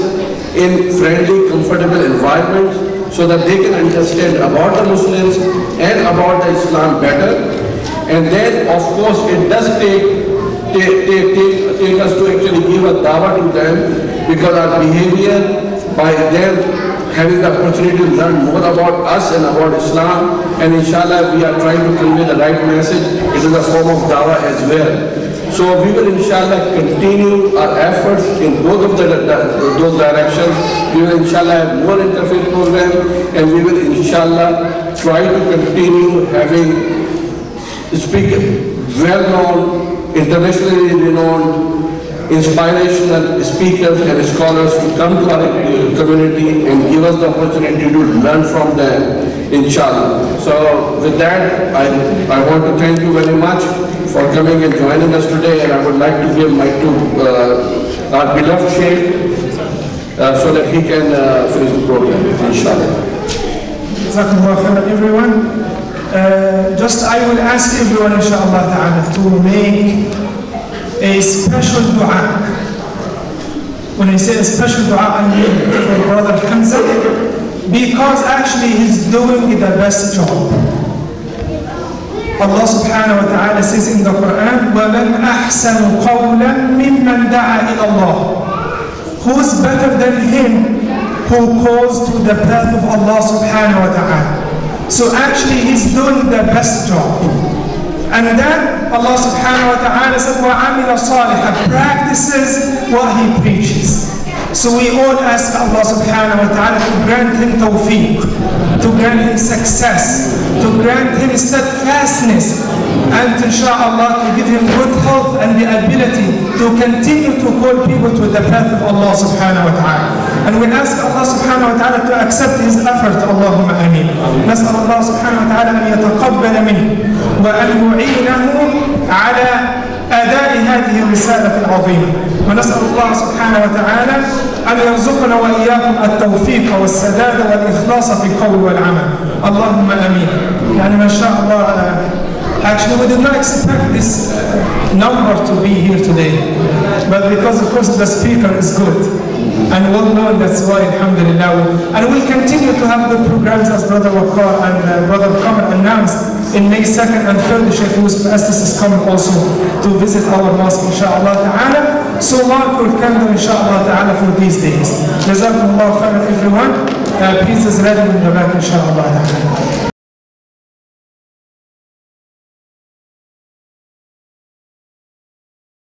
[SPEAKER 11] in friendly, comfortable environments so that they can understand about the Muslims and about the Islam better. And then, of course, it does take us to actually give a dawah to them, because our behavior, by them having the opportunity to learn more about us and about Islam, and inshallah we are trying to convey the right message. It is a form of dawah as well. So we will inshallah continue our efforts in both of those directions. We will inshallah have more interfaith program, and we will inshallah try to continue having well-known, internationally renowned, inspirational speakers and scholars to come to our community and give us the opportunity to learn from them, inshallah. So with that, I want to thank you very much for coming and joining us today, and I would like to give mic to our beloved Sheikh so that he can finish the program, inshallah.
[SPEAKER 6] Jazakumullah khairan, everyone. I will ask everyone, inshallah ta'ala, to make a special dua. When I say a special dua, I mean for Brother Hamza, because actually he's doing the best job. Allah subhanahu wa ta'ala says in the Quran, وَمَنْ أَحْسَنُ قَوْلًا مِمَّنْ دَعَى إِلَى اللَّهِ. Who's better than him who calls to the path of Allah subhanahu wa ta'ala? So actually he's doing the best job. And then Allah subhanahu wa ta'ala said, وَعَمِلَ صَالِحًا, practices what he preaches. So we all ask Allah subhanahu wa ta'ala to grant him tawfiq, to grant him success, to grant him steadfastness, and inshallah to give him good health and the ability to continue to call people to the path of Allah subhanahu wa ta'ala. And we ask Allah subhanahu wa ta'ala to accept his effort. Allahumma ameen. نسأل الله سبحانه وتعالى أن يتقبل منه وأن يعينه على أداء هذه الرسالة العظيمة. ونسأل الله سبحانه وتعالى أن يرزقنا وإياكم التوفيق والسداد والإخلاص في القول والعمل. اللهم آمين. يعني ما شاء الله. Actually, we did not expect this number to be here today, but because of course the speaker is good and well known, that's why alhamdulillah. And we'll continue to have the programs as Brother Waqar and Brother Qamar announced in May 2nd and 3rd. Sheikh Yusuf Estes is coming also to visit our mosque, inshallah ta'ala. So mark your calendar, inshallah ta'ala, for these days. Jazakumullah khairan, everyone. Please is ready in the back, inshallah ta'ala.